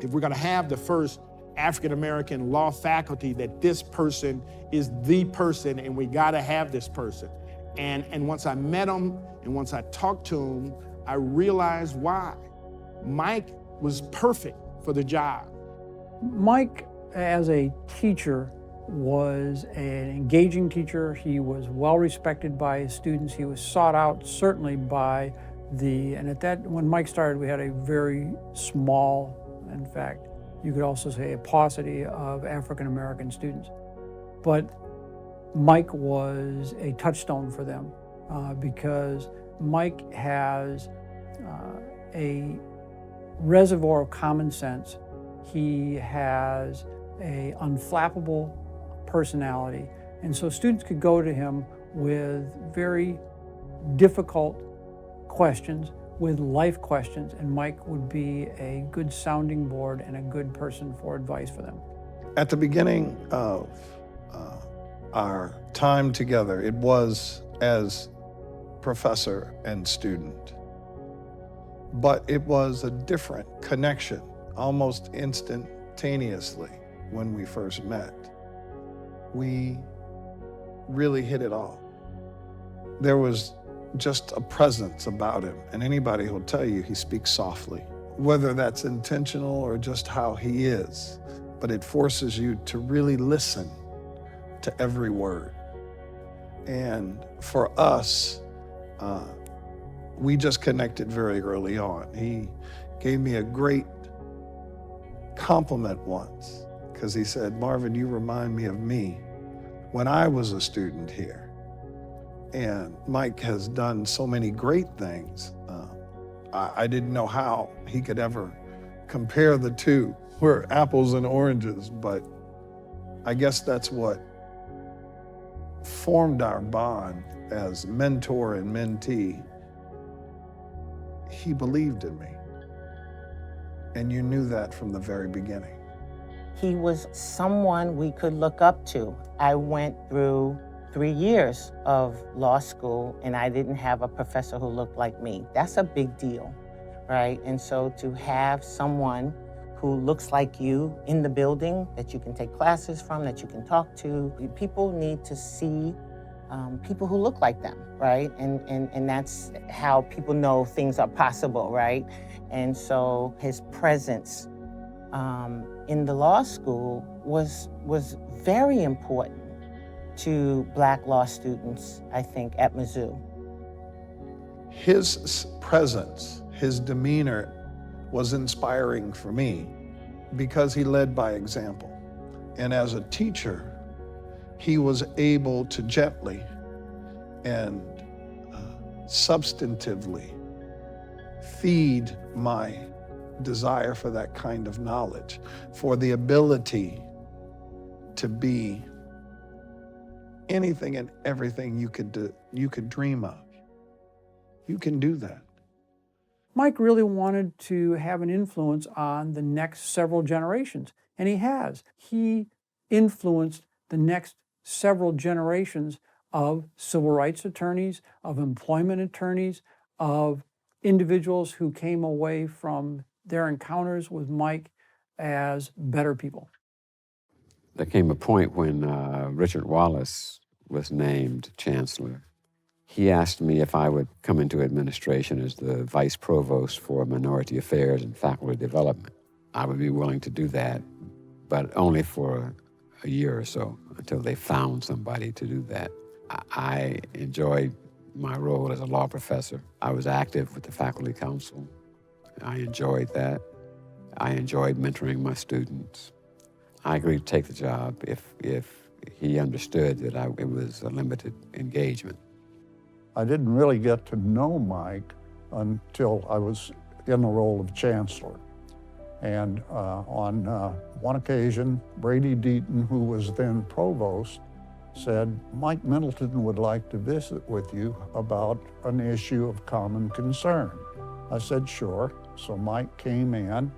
if we're gonna have the first African-American law faculty, that this person is the person and we gotta have this person. And once I met him and once I talked to him, I realized why. Mike was perfect for the job. Mike, as a teacher, was an engaging teacher. He was well respected by his students. He was sought out certainly by when Mike started, we had a very small, in fact, you could also say a paucity of African-American students. But Mike was a touchstone for them because Mike has a reservoir of common sense. He has an unflappable personality. And so students could go to him with very difficult questions, with life questions, and Mike would be a good sounding board and a good person for advice for them. At the beginning of our time together, it was as professor and student, but it was a different connection, almost instantaneously when we first met. We really hit it off. There was just a presence about him, and anybody will tell you he speaks softly, whether that's intentional or just how he is, but it forces you to really listen to every word. And for us, we just connected very early on. He gave me a great compliment once, because he said, "Marvin, you remind me of me when I was a student here." And Mike has done so many great things. I didn't know how he could ever compare the two. We're apples and oranges, but I guess that's what formed our bond as mentor and mentee. He believed in me, and you knew that from the very beginning. He was someone we could look up to. I went through 3 years of law school, and I didn't have a professor who looked like me. That's a big deal, right? And so to have someone who looks like you in the building that you can take classes from, that you can talk to, people need to see people who look like them, right? And that's how people know things are possible, right? And so his presence in the law school was very important to Black law students, I think, at Mizzou. His presence, his demeanor was inspiring for me because he led by example. And as a teacher, he was able to gently and substantively feed my desire for that kind of knowledge, for the ability to be anything and everything you could dream of. You can do that. Mike really wanted to have an influence on the next several generations, and he has. He influenced the next several generations of civil rights attorneys, of employment attorneys, of individuals who came away from their encounters with Mike as better people. There came a point when Richard Wallace was named chancellor. He asked me if I would come into administration as the vice provost for minority affairs and faculty development. I would be willing to do that, but only for a year or so until they found somebody to do that. I enjoyed my role as a law professor. I was active with the faculty council. I enjoyed that. I enjoyed mentoring my students. I agreed to take the job if he understood that it was a limited engagement. I didn't really get to know Mike until I was in the role of chancellor. And on one occasion, Brady Deaton, who was then provost, said, Mike Middleton would like to visit with you about an issue of common concern. I said, sure. So Mike came in.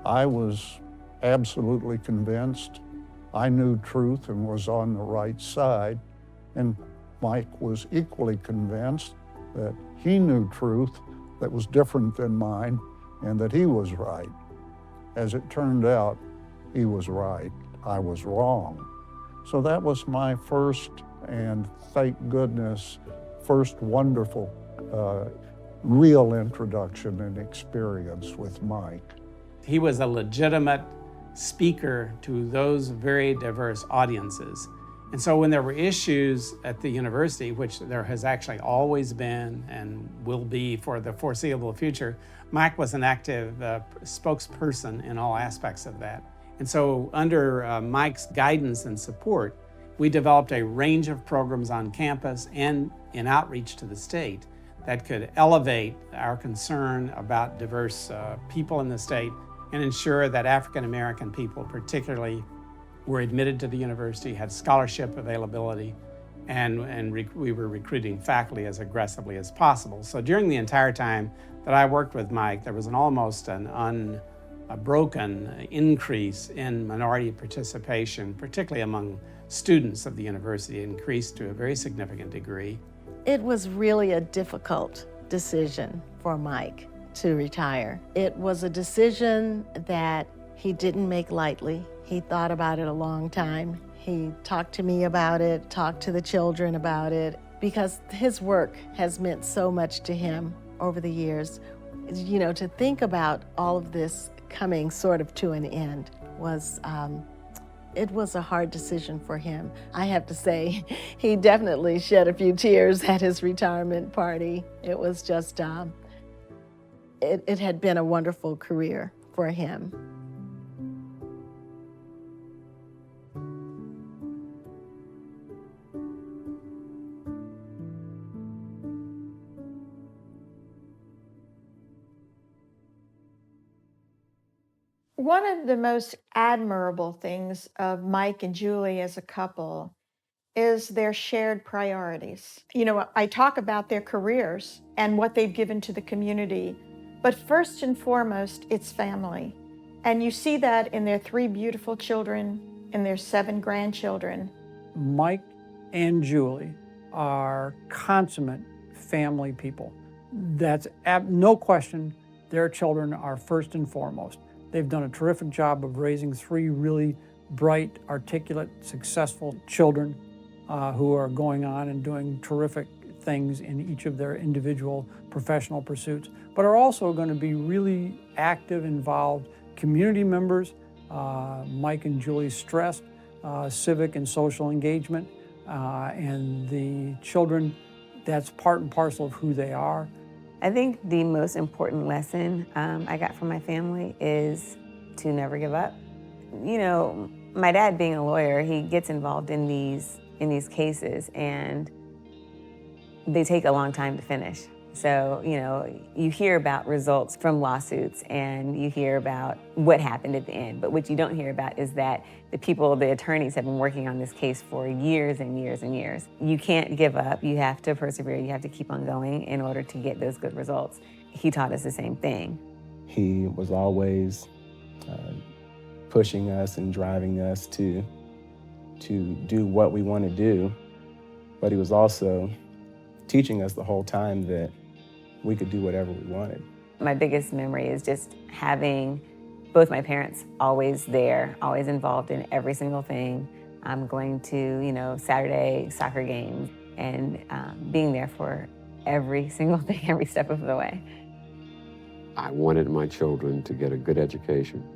I was absolutely convinced I knew truth and was on the right side. And Mike was equally convinced that he knew truth that was different than mine and that he was right. As it turned out, he was right. I was wrong. So that was my first, and thank goodness, first wonderful real introduction and experience with Mike. He was a legitimate speaker to those very diverse audiences. And so when there were issues at the university, which there has actually always been and will be for the foreseeable future, Mike was an active spokesperson in all aspects of that. And so under Mike's guidance and support, we developed a range of programs on campus and in outreach to the state that could elevate our concern about diverse people in the state and ensure that African American people particularly were admitted to the university, had scholarship availability, and we were recruiting faculty as aggressively as possible. So during the entire time that I worked with Mike, there was almost an unbroken increase in minority participation, particularly among students of the university. It increased to a very significant degree. It was really a difficult decision for Mike to retire. It was a decision that he didn't make lightly. He thought about it a long time. He talked to me about it, talked to the children about it, because his work has meant so much to him over the years. You know, to think about all of this coming sort of to an end was, it was a hard decision for him. I have to say, he definitely shed a few tears at his retirement party. It was just, it had been a wonderful career for him. One of the most admirable things of Mike and Julie as a couple is their shared priorities. You know, I talk about their careers and what they've given to the community, but first and foremost, it's family. And you see that in their 3 beautiful children and their 7 grandchildren. Mike and Julie are consummate family people. That's no question, their children are first and foremost. They've done a terrific job of raising 3 really bright, articulate, successful children who are going on and doing terrific things in each of their individual professional pursuits, but are also going to be really active, involved community members. Mike and Julie stressed civic and social engagement, and the children, that's part and parcel of who they are. I think the most important lesson I got from my family is to never give up. You know, my dad being a lawyer, he gets involved in these cases, and they take a long time to finish. So, you know, you hear about results from lawsuits and you hear about what happened at the end, but what you don't hear about is that the attorneys have been working on this case for years and years and years. You can't give up, you have to persevere, you have to keep on going in order to get those good results. He taught us the same thing. He was always pushing us and driving us to do what we want to do, but he was also teaching us the whole time that we could do whatever we wanted. My biggest memory is just having both my parents always there, always involved in every single thing. I'm going to, you know, Saturday soccer games and being there for every single thing, every step of the way. I wanted my children to get a good education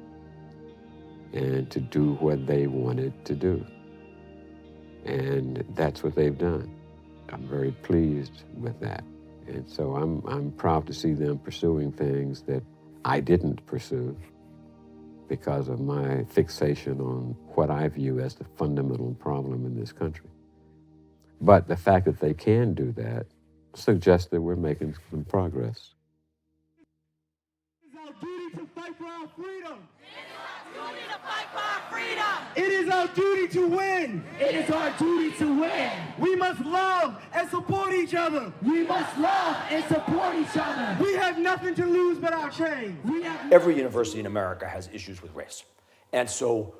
and to do what they wanted to do. And that's what they've done. I'm very pleased with that. And so I'm proud to see them pursuing things that I didn't pursue because of my fixation on what I view as the fundamental problem in this country. But the fact that they can do that suggests that we're making some progress. It is our duty to fight for our freedom. It is our duty to win. It is our duty to win. We must love and support each other. We must love and support each other. We have nothing to lose but our chains. Every university in America has issues with race. And so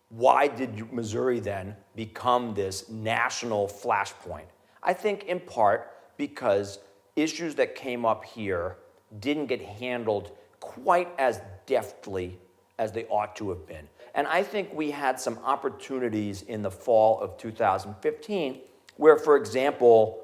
why did Missouri then become this national flashpoint? I think in part because issues that came up here didn't get handled quite as deftly as they ought to have been. And I think we had some opportunities in the fall of 2015 where, for example,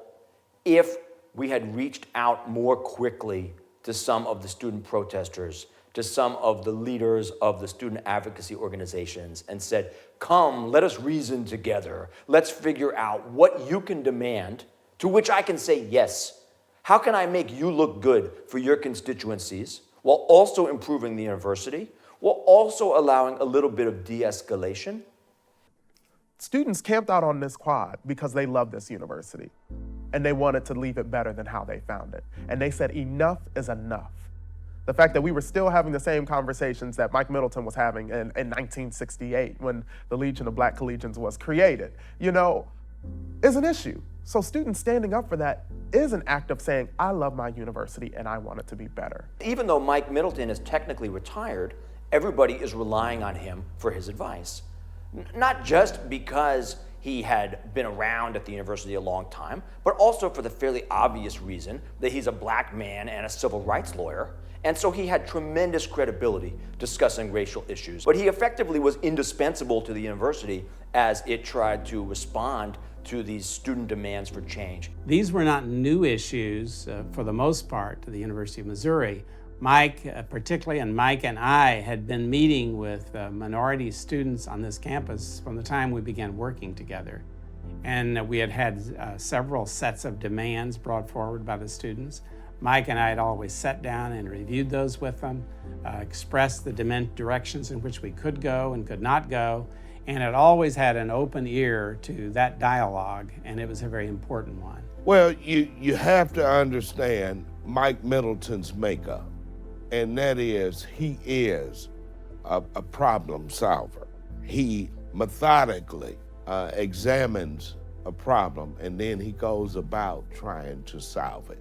if we had reached out more quickly to some of the student protesters, to some of the leaders of the student advocacy organizations and said, come, let us reason together. Let's figure out what you can demand, to which I can say yes. How can I make you look good for your constituencies while also improving the university, while also allowing a little bit of de-escalation? Students camped out on this quad because they love this university and they wanted to leave it better than how they found it. And they said enough is enough. The fact that we were still having the same conversations that Mike Middleton was having in 1968 when the Legion of Black Collegians was created, is an issue. So students standing up for that is an act of saying, I love my university and I want it to be better. Even though Mike Middleton is technically retired, everybody is relying on him for his advice. Not just because he had been around at the university a long time, but also for the fairly obvious reason that he's a black man and a civil rights lawyer. And so he had tremendous credibility discussing racial issues. But he effectively was indispensable to the university as it tried to respond to these student demands for change. These were not new issues for the most part to the University of Missouri. Mike, particularly, and Mike and I had been meeting with minority students on this campus from the time we began working together. And we had several sets of demands brought forward by the students. Mike and I had always sat down and reviewed those with them, expressed the directions in which we could go and could not go, and had always had an open ear to that dialogue, and it was a very important one. Well, you have to understand Mike Middleton's makeup, and that is he is a problem solver. He methodically examines a problem, and then he goes about trying to solve it.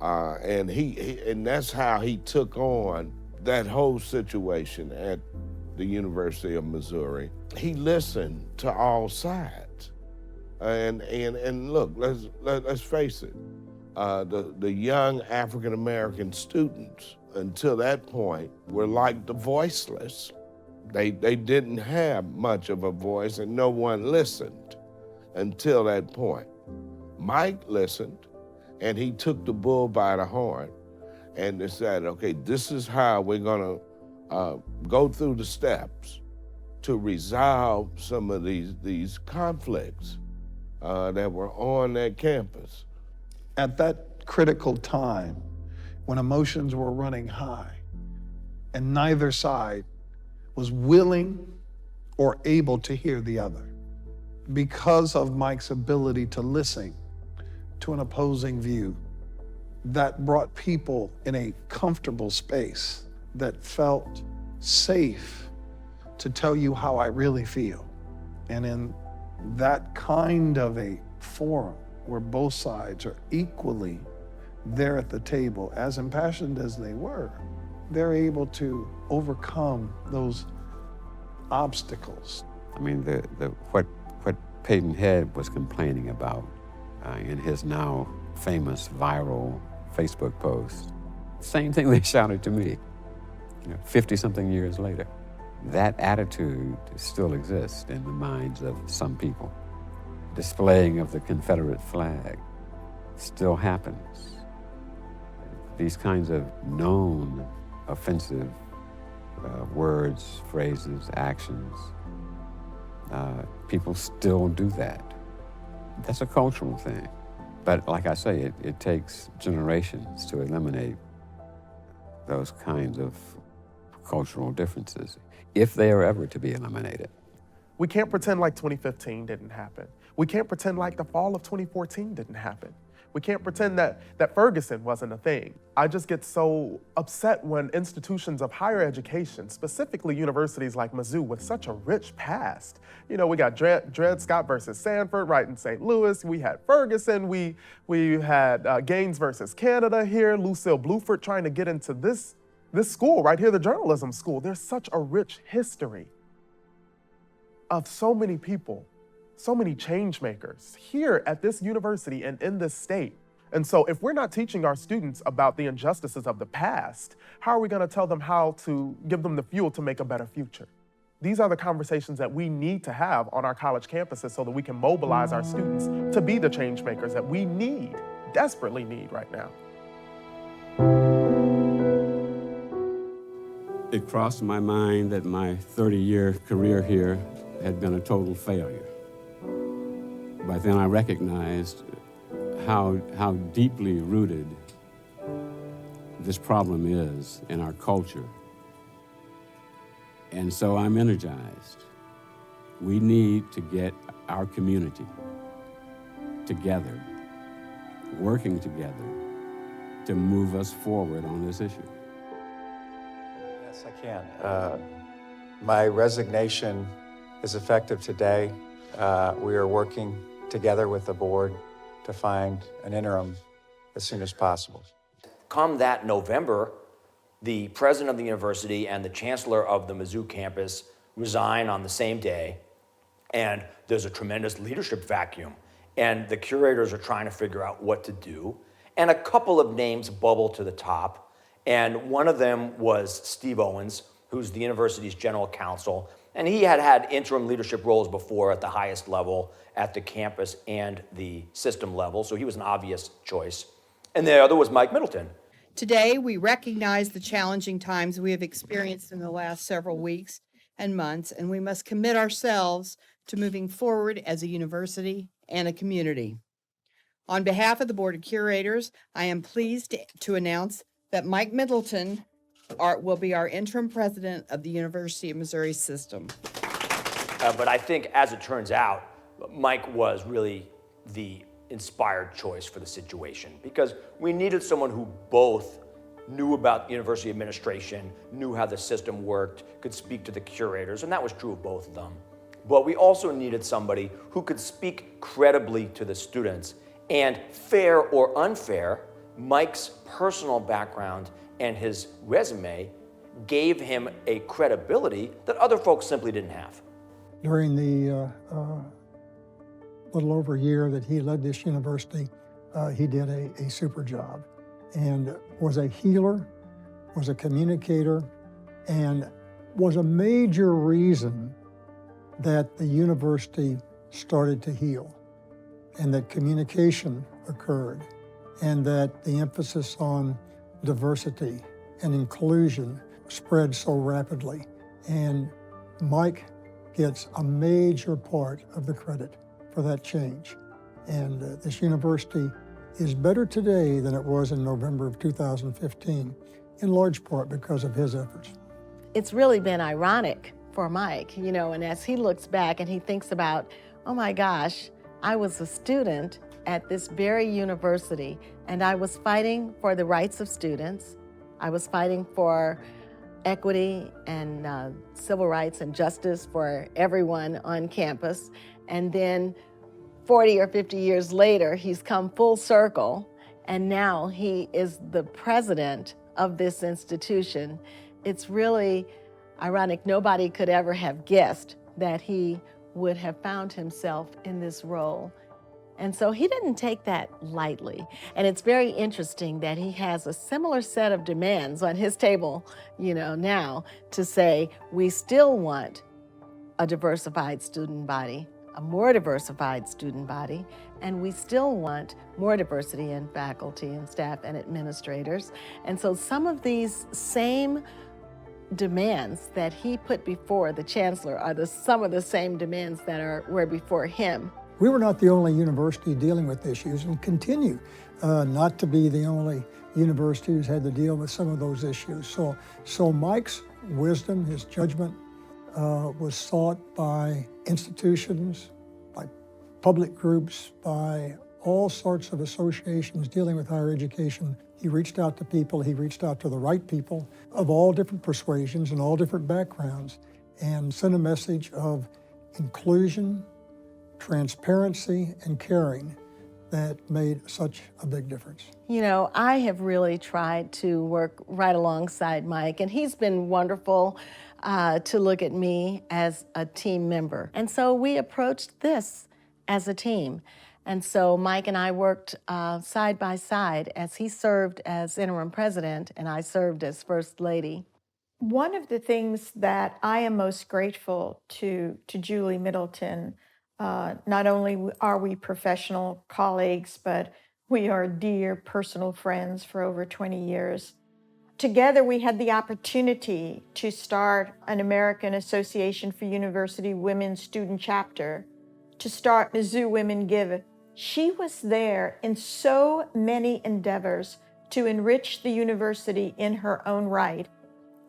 And that's how he took on that whole situation at the University of Missouri. He listened to all sides. And look, let's face it, the young African-American students until that point were like the voiceless. They didn't have much of a voice and no one listened until that point. Mike listened, and he took the bull by the horn and decided, okay, this is how we're gonna go through the steps to resolve some of these conflicts that were on that campus. At that critical time, when emotions were running high and neither side was willing or able to hear the other, because of Mike's ability to listen to an opposing view, that brought people in a comfortable space that felt safe to tell you how I really feel. And in that kind of a forum where both sides are equally there at the table, as impassioned as they were, they're able to overcome those obstacles. I mean, what Peyton Head was complaining about in his now famous viral Facebook post, same thing they shouted to me, 50-something years later. That attitude still exists in the minds of some people. Displaying of the Confederate flag still happens. These kinds of known offensive words, phrases, actions, people still do that. That's a cultural thing. But like I say, it takes generations to eliminate those kinds of cultural differences, if they are ever to be eliminated. We can't pretend like 2015 didn't happen. We can't pretend like the fall of 2014 didn't happen. We can't pretend that Ferguson wasn't a thing. I just get so upset when institutions of higher education, specifically universities like Mizzou with such a rich past, you know, we got Dred Scott versus Sanford right in St. Louis. We had Ferguson. We had Gaines versus Canada here. Lucille Bluford trying to get into this school right here, the journalism school. There's such a rich history of so many people, so many change makers here at this university and in this state. And so if we're not teaching our students about the injustices of the past, how are we gonna tell them how to give them the fuel to make a better future? These are the conversations that we need to have on our college campuses so that we can mobilize our students to be the change makers that we need, desperately need right now. It crossed my mind that my 30-year career here had been a total failure. But then I recognized how deeply rooted this problem is in our culture. And so I'm energized. We need to get our community together, working together to move us forward on this issue. Yes, I can. My resignation is effective today. We are working together with the board to find an interim as soon as possible. Come that November, the president of the university and the chancellor of the Mizzou campus resign on the same day, and there's a tremendous leadership vacuum, and the curators are trying to figure out what to do, and a couple of names bubble to the top, and one of them was Steve Owens, who's the university's general counsel, and he had had interim leadership roles before at the highest level, at the campus and the system level, so he was an obvious choice. And the other was Mike Middleton. Today, we recognize the challenging times we have experienced in the last several weeks and months, and we must commit ourselves to moving forward as a university and a community. On behalf of the Board of Curators, I am pleased to announce that Mike Middleton will be our interim president of the University of Missouri system. But I think, as it turns out, Mike was really the inspired choice for the situation because we needed someone who both knew about university administration, knew how the system worked, could speak to the curators, and that was true of both of them. But we also needed somebody who could speak credibly to the students. And fair or unfair, Mike's personal background and his resume gave him a credibility that other folks simply didn't have. During the little over a year that he led this university, he did a super job and was a healer, was a communicator, and was a major reason that the university started to heal and that communication occurred and that the emphasis on diversity and inclusion spread so rapidly. And Mike gets a major part of the credit for that change. And this university is better today than it was in November of 2015, in large part because of his efforts. It's really been ironic for Mike, you know, and as he looks back and he thinks about, oh my gosh, I was a student at this very university and I was fighting for the rights of students. I was fighting for equity and civil rights and justice for everyone on campus. And then 40 or 50 years later, he's come full circle, and now he is the president of this institution. It's really ironic. Nobody could ever have guessed that he would have found himself in this role. And so he didn't take that lightly. And it's very interesting that he has a similar set of demands on his table, you know, now to say, we still want a diversified student body, a more diversified student body, and we still want more diversity in faculty and staff and administrators. And so some of these same demands that he put before the chancellor are some of the same demands that were before him. We were not the only university dealing with issues and continue not to be the only university who's had to deal with some of those issues. So Mike's wisdom, his judgment, was sought by institutions, by public groups, by all sorts of associations dealing with higher education. He reached out to people, he reached out to the right people of all different persuasions and all different backgrounds, and sent a message of inclusion, transparency, and caring that made such a big difference. You know, I have really tried to work right alongside Mike, and he's been wonderful to look at me as a team member. And so we approached this as a team. And so Mike and I worked side by side as he served as interim president and I served as first lady. One of the things that I am most grateful to Julie Middleton, not only are we professional colleagues, but we are dear personal friends for over 20 years. Together, we had the opportunity to start an American Association for University Women's Student Chapter, to start Mizzou Women Give. She was there in so many endeavors to enrich the university in her own right,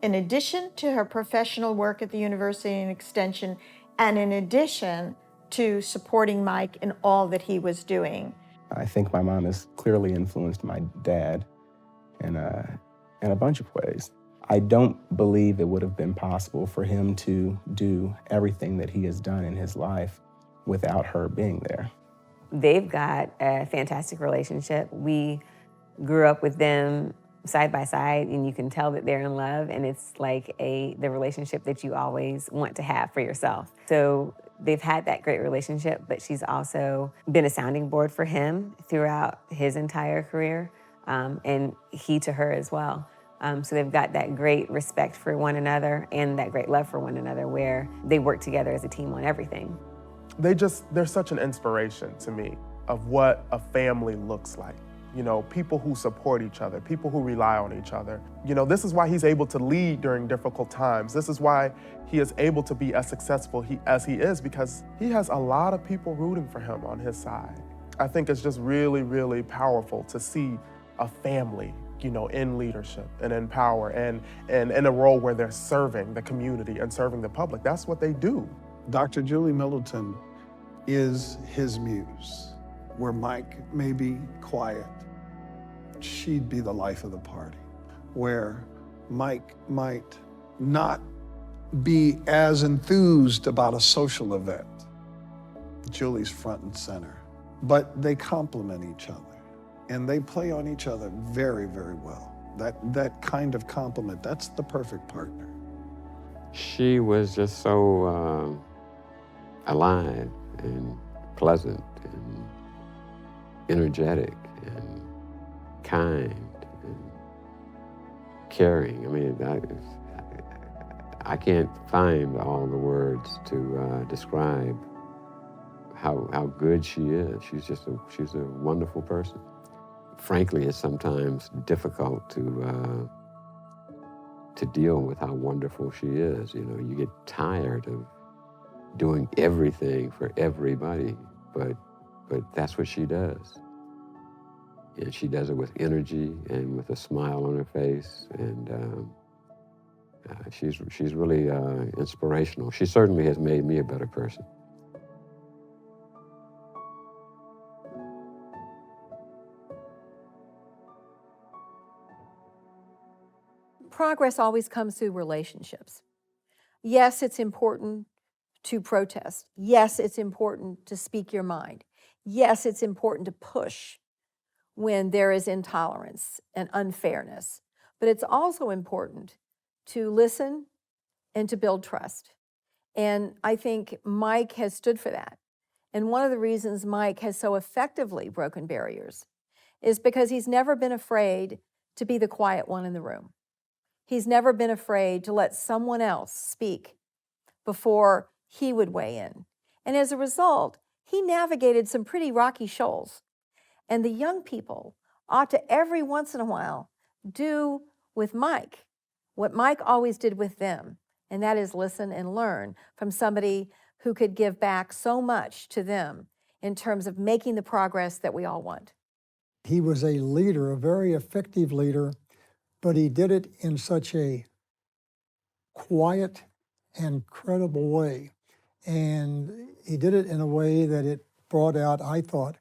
in addition to her professional work at the university and extension, and in addition to supporting Mike in all that he was doing. I think my mom has clearly influenced my dad in a bunch of ways. I don't believe it would have been possible for him to do everything that he has done in his life without her being there. They've got a fantastic relationship. We grew up with them side by side, and you can tell that they're in love, and it's like the relationship that you always want to have for yourself. So they've had that great relationship, but she's also been a sounding board for him throughout his entire career, and he to her as well. So they've got that great respect for one another and that great love for one another where they work together as a team on everything. They're such an inspiration to me of what a family looks like. You know, people who support each other, people who rely on each other. You know, this is why he's able to lead during difficult times. This is why he is able to be as successful as he is, because he has a lot of people rooting for him on his side. I think it's just really, really powerful to see a family, you know, in leadership and in power and in a role where they're serving the community and serving the public. That's what they do. Dr. Julie Middleton is his muse. Where Mike may be quiet, she'd be the life of the party. Where Mike might not be as enthused about a social event, Julie's front and center. But they complement each other, and they play on each other very, very well. That kind of complement, that's the perfect partner. She was just so alive and pleasant and energetic and kind and caring. I mean, I can't find all the words to describe how good she is. She's a wonderful person. Frankly, it's sometimes difficult to deal with how wonderful she is. You know, you get tired of doing everything for everybody, but that's what she does. And she does it with energy and with a smile on her face, and she's really inspirational. She certainly has made me a better person. Progress always comes through relationships. Yes, it's important to protest. Yes, it's important to speak your mind. Yes, it's important to push when there is intolerance and unfairness. But it's also important to listen and to build trust. And I think Mike has stood for that. And one of the reasons Mike has so effectively broken barriers is because he's never been afraid to be the quiet one in the room. He's never been afraid to let someone else speak before he would weigh in. And as a result, he navigated some pretty rocky shoals. And the young people ought to every once in a while do with Mike what Mike always did with them, and that is listen and learn from somebody who could give back so much to them in terms of making the progress that we all want. He was a leader, a very effective leader, but he did it in such a quiet and credible way. And he did it in a way that it brought out, I thought,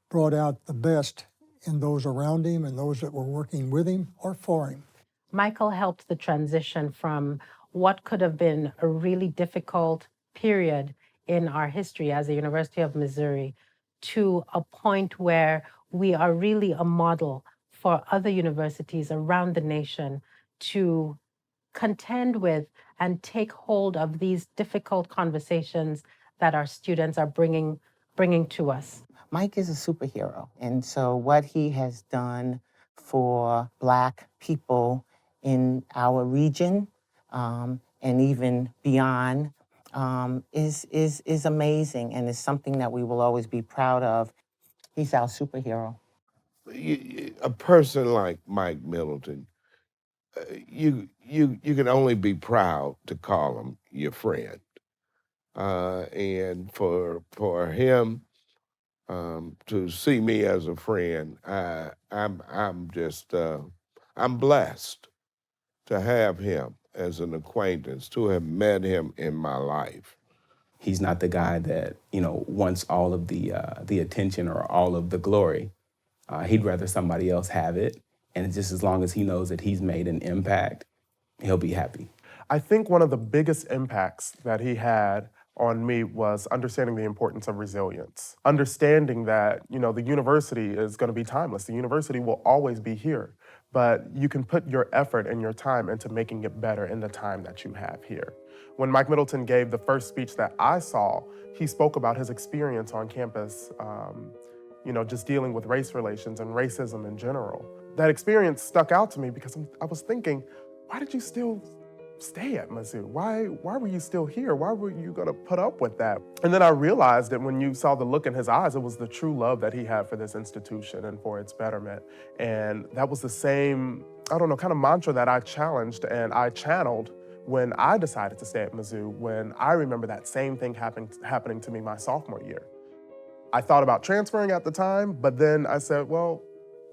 brought out the best in those around him and those that were working with him or for him. Michael helped the transition from what could have been a really difficult period in our history as the University of Missouri to a point where we are really a model for other universities around the nation to contend with and take hold of these difficult conversations that our students are bringing to us. Mike is a superhero, and so what he has done for Black people in our region and even beyond is amazing, and is something that we will always be proud of. He's our superhero. A person like Mike Middleton, you can only be proud to call him your friend, and for him to see me as a friend, I'm blessed to have him as an acquaintance, to have met him in my life. He's not the guy that, wants all of the attention or all of the glory. He'd rather somebody else have it. And just as long as he knows that he's made an impact, he'll be happy. I think one of the biggest impacts that he had on me was understanding the importance of resilience. Understanding that, the university is going to be timeless. The university will always be here, but you can put your effort and your time into making it better in the time that you have here. When Mike Middleton gave the first speech that I saw, he spoke about his experience on campus, just dealing with race relations and racism in general. That experience stuck out to me because I was thinking, why did you still stay at Mizzou? Why were you still here? Why were you gonna put up with that? And then I realized that when you saw the look in his eyes, it was the true love that he had for this institution and for its betterment. And that was the same, kind of mantra that I challenged and I channeled when I decided to stay at Mizzou, when I remember that same thing happening to me my sophomore year. I thought about transferring at the time, but then I said, well,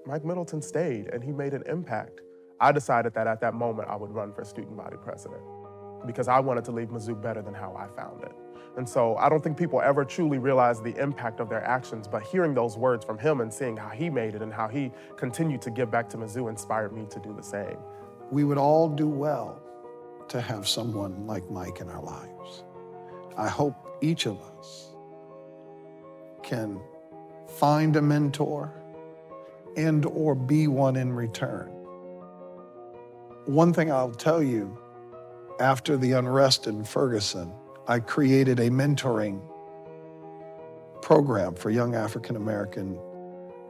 Mike Middleton stayed and he made an impact. I decided that at that moment I would run for student body president because I wanted to leave Mizzou better than how I found it. And so I don't think people ever truly realize the impact of their actions, but hearing those words from him and seeing how he made it and how he continued to give back to Mizzou inspired me to do the same. We would all do well to have someone like Mike in our lives. I hope each of us can find a mentor and or be one in return. One thing I'll tell you, after the unrest in Ferguson, I created a mentoring program for young African-American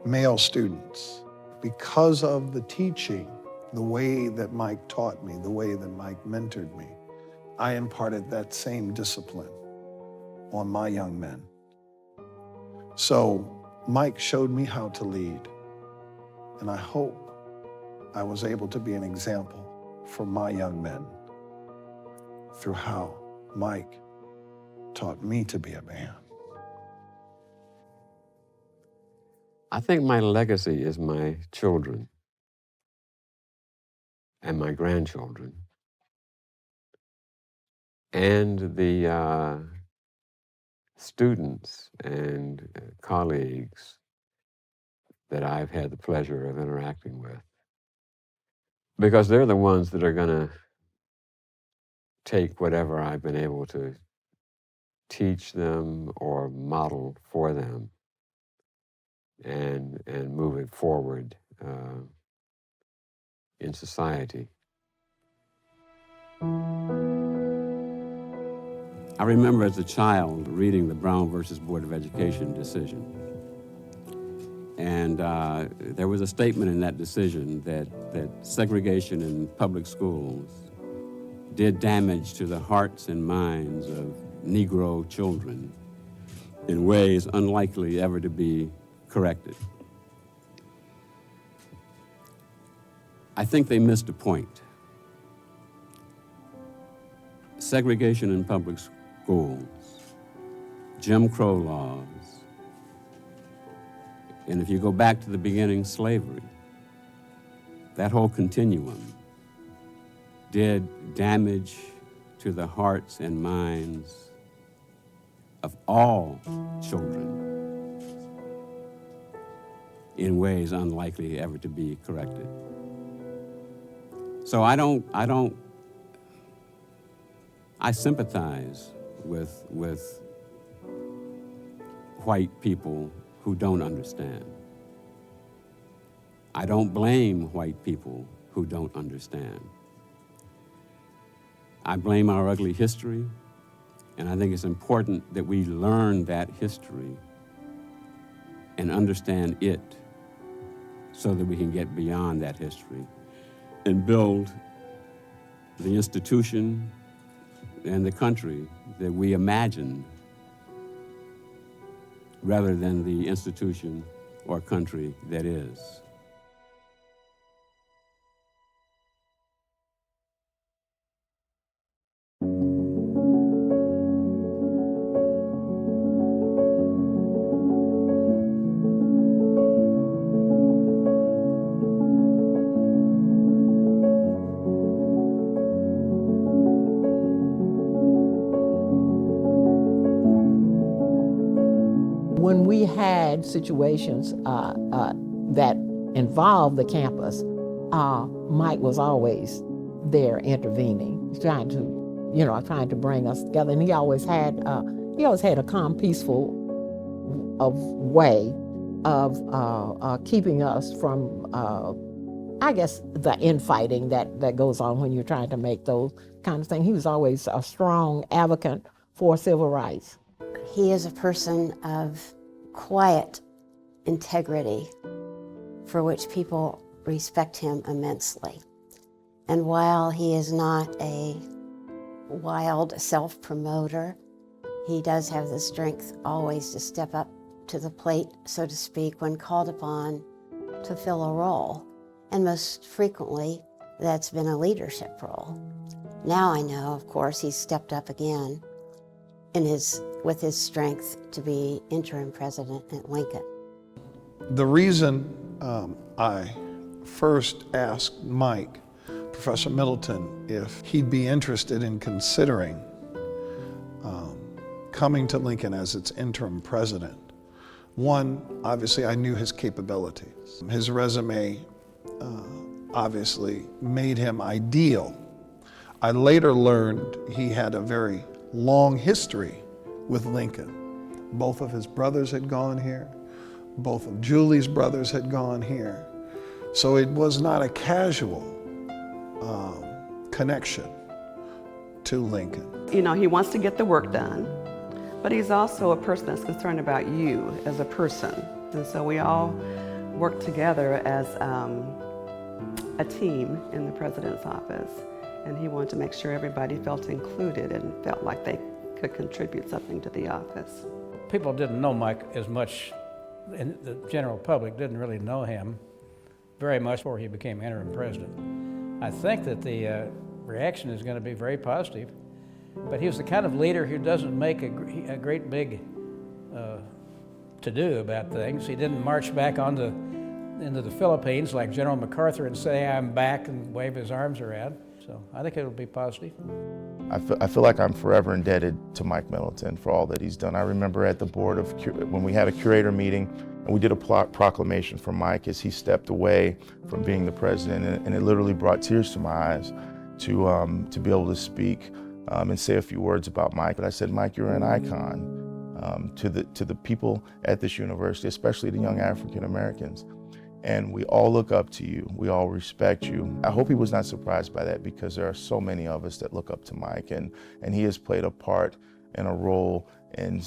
male students. Because of the teaching, the way that Mike taught me, the way that Mike mentored me, I imparted that same discipline on my young men. So Mike showed me how to lead, and I hope I was able to be an example for my young men through how Mike taught me to be a man. I think my legacy is my children and my grandchildren and the students and colleagues that I've had the pleasure of interacting with. Because they're the ones that are going to take whatever I've been able to teach them or model for them and move it forward in society. I remember as a child reading the Brown versus Board of Education decision. And there was a statement in that decision that segregation in public schools did damage to the hearts and minds of Negro children in ways unlikely ever to be corrected. I think they missed a point. Segregation in public schools, Jim Crow laws, And if you go back to the beginning, slavery, that whole continuum did damage to the hearts and minds of all children in ways unlikely ever to be corrected. So I sympathize with white people who don't understand. I don't blame white people who don't understand. I blame our ugly history, and I think it's important that we learn that history and understand it so that we can get beyond that history and build the institution and the country that we imagined rather than the institution or country that is. When we had situations that involved the campus, Mike was always there intervening, trying to bring us together. And he always had a calm, peaceful way of keeping us from, I guess, the infighting that goes on when you're trying to make those kind of things. He was always a strong advocate for civil rights. He is a person of quiet integrity for which people respect him immensely. And while he is not a wild self-promoter, he does have the strength always to step up to the plate, so to speak, when called upon to fill a role. And most frequently, that's been a leadership role. Now I know, of course, he's stepped up again with his strength to be interim president at Lincoln. The reason I first asked Mike, Professor Middleton, if he'd be interested in considering coming to Lincoln as its interim president. One, obviously I knew his capabilities. His resume obviously made him ideal. I later learned he had a very long history with Lincoln. Both of his brothers had gone here. Both of Julie's brothers had gone here. So it was not a casual connection to Lincoln. You know, he wants to get the work done, but he's also a person that's concerned about you as a person. And so we all work together as a team in the president's office. And he wanted to make sure everybody felt included and felt like they could contribute something to the office. People didn't know Mike as much, and the general public didn't really know him very much before he became interim president. I think that the reaction is going to be very positive, but he was the kind of leader who doesn't make a great big to-do about things. He didn't march back into the Philippines like General MacArthur and say, "I'm back," and wave his arms around. So I think it'll be positive. I feel like I'm forever indebted to Mike Middleton for all that he's done. I remember at the board when we had a curator meeting and we did a proclamation for Mike as he stepped away from being the president, and it literally brought tears to my eyes to be able to speak and say a few words about Mike. But I said, Mike, you're an icon to the people at this university, especially the young African Americans. And we all look up to you. We all respect you. I hope he was not surprised by that, because there are so many of us that look up to Mike, and he has played a part and a role in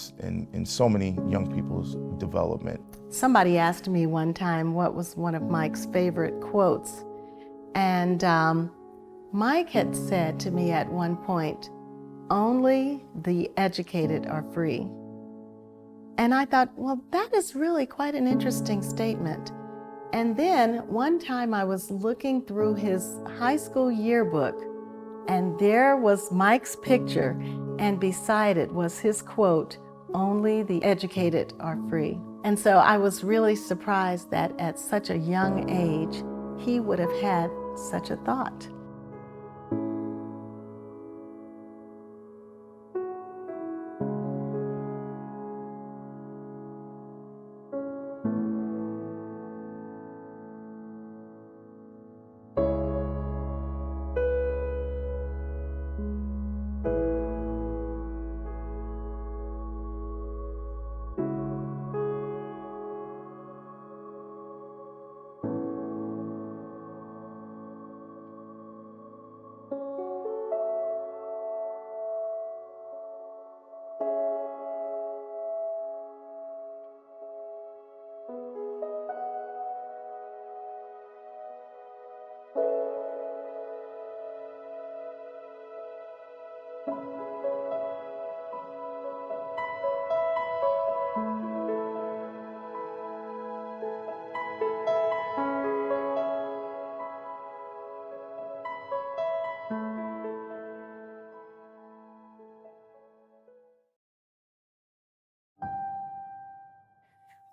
so many young people's development. Somebody asked me one time what was one of Mike's favorite quotes. And Mike had said to me at one point, "Only the educated are free." And I thought, well, that is really quite an interesting statement. And then one time I was looking through his high school yearbook, and there was Mike's picture, and beside it was his quote, "Only the educated are free." And so I was really surprised that at such a young age, he would have had such a thought.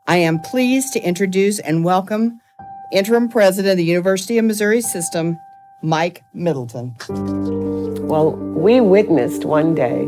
I am pleased to introduce and welcome Interim President of the University of Missouri System, Mike Middleton. Well, we witnessed one day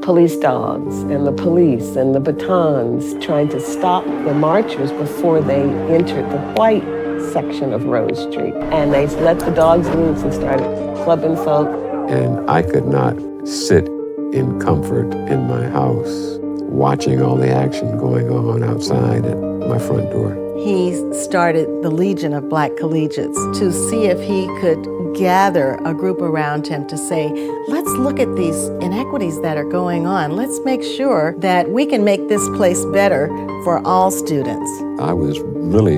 police dogs and the police and the batons trying to stop the marchers before they entered the white section of Rose Street. And they let the dogs loose and started clubbing folk. And I could not sit in comfort in my house watching all the action going on outside at my front door. He started the Legion of Black Collegiates to see if he could gather a group around him to say, let's look at these inequities that are going on. Let's make sure that we can make this place better for all students. I was really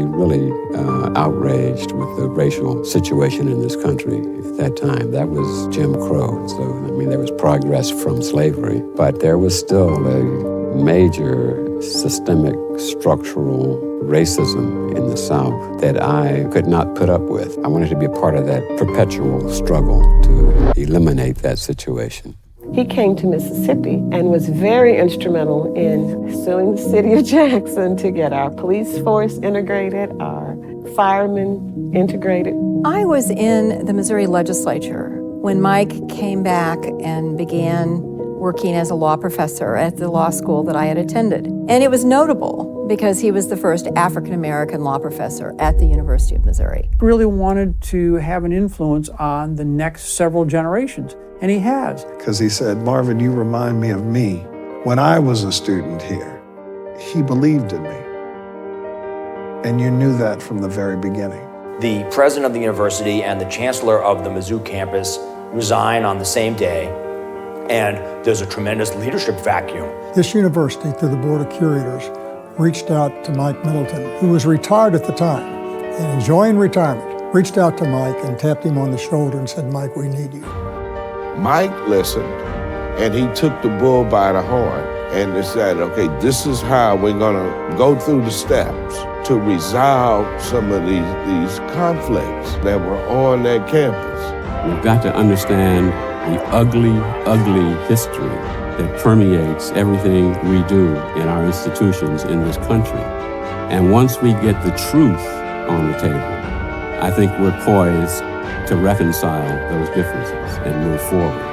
outraged with the racial situation in this country at that time. That was Jim Crow. So, I mean, there was progress from slavery, but there was still a major systemic structural racism in the South that I could not put up with. I wanted to be a part of that perpetual struggle to eliminate that situation. He came to Mississippi and was very instrumental in suing the city of Jackson to get our police force integrated, our firemen integrated. I was in the Missouri legislature when Mike came back and began working as a law professor at the law school that I had attended. And it was notable because he was the first African-American law professor at the University of Missouri. Really wanted to have an influence on the next several generations, and he has. Because he said, Marvin, you remind me of me when I was a student here. He believed in me. And you knew that from the very beginning. The president of the university and the chancellor of the Mizzou campus resign on the same day, and there's a tremendous leadership vacuum. This university, through the Board of Curators, reached out to Mike Middleton, who was retired at the time and enjoying retirement, reached out to Mike and tapped him on the shoulder and said, Mike, we need you. Mike listened, and he took the bull by the horn and he said, okay, this is how we're gonna go through the steps to resolve some of these conflicts that were on that campus. We've got to understand the ugly history that permeates everything we do in our institutions in this country. And once we get the truth on the table, I think we're poised to reconcile those differences and move forward.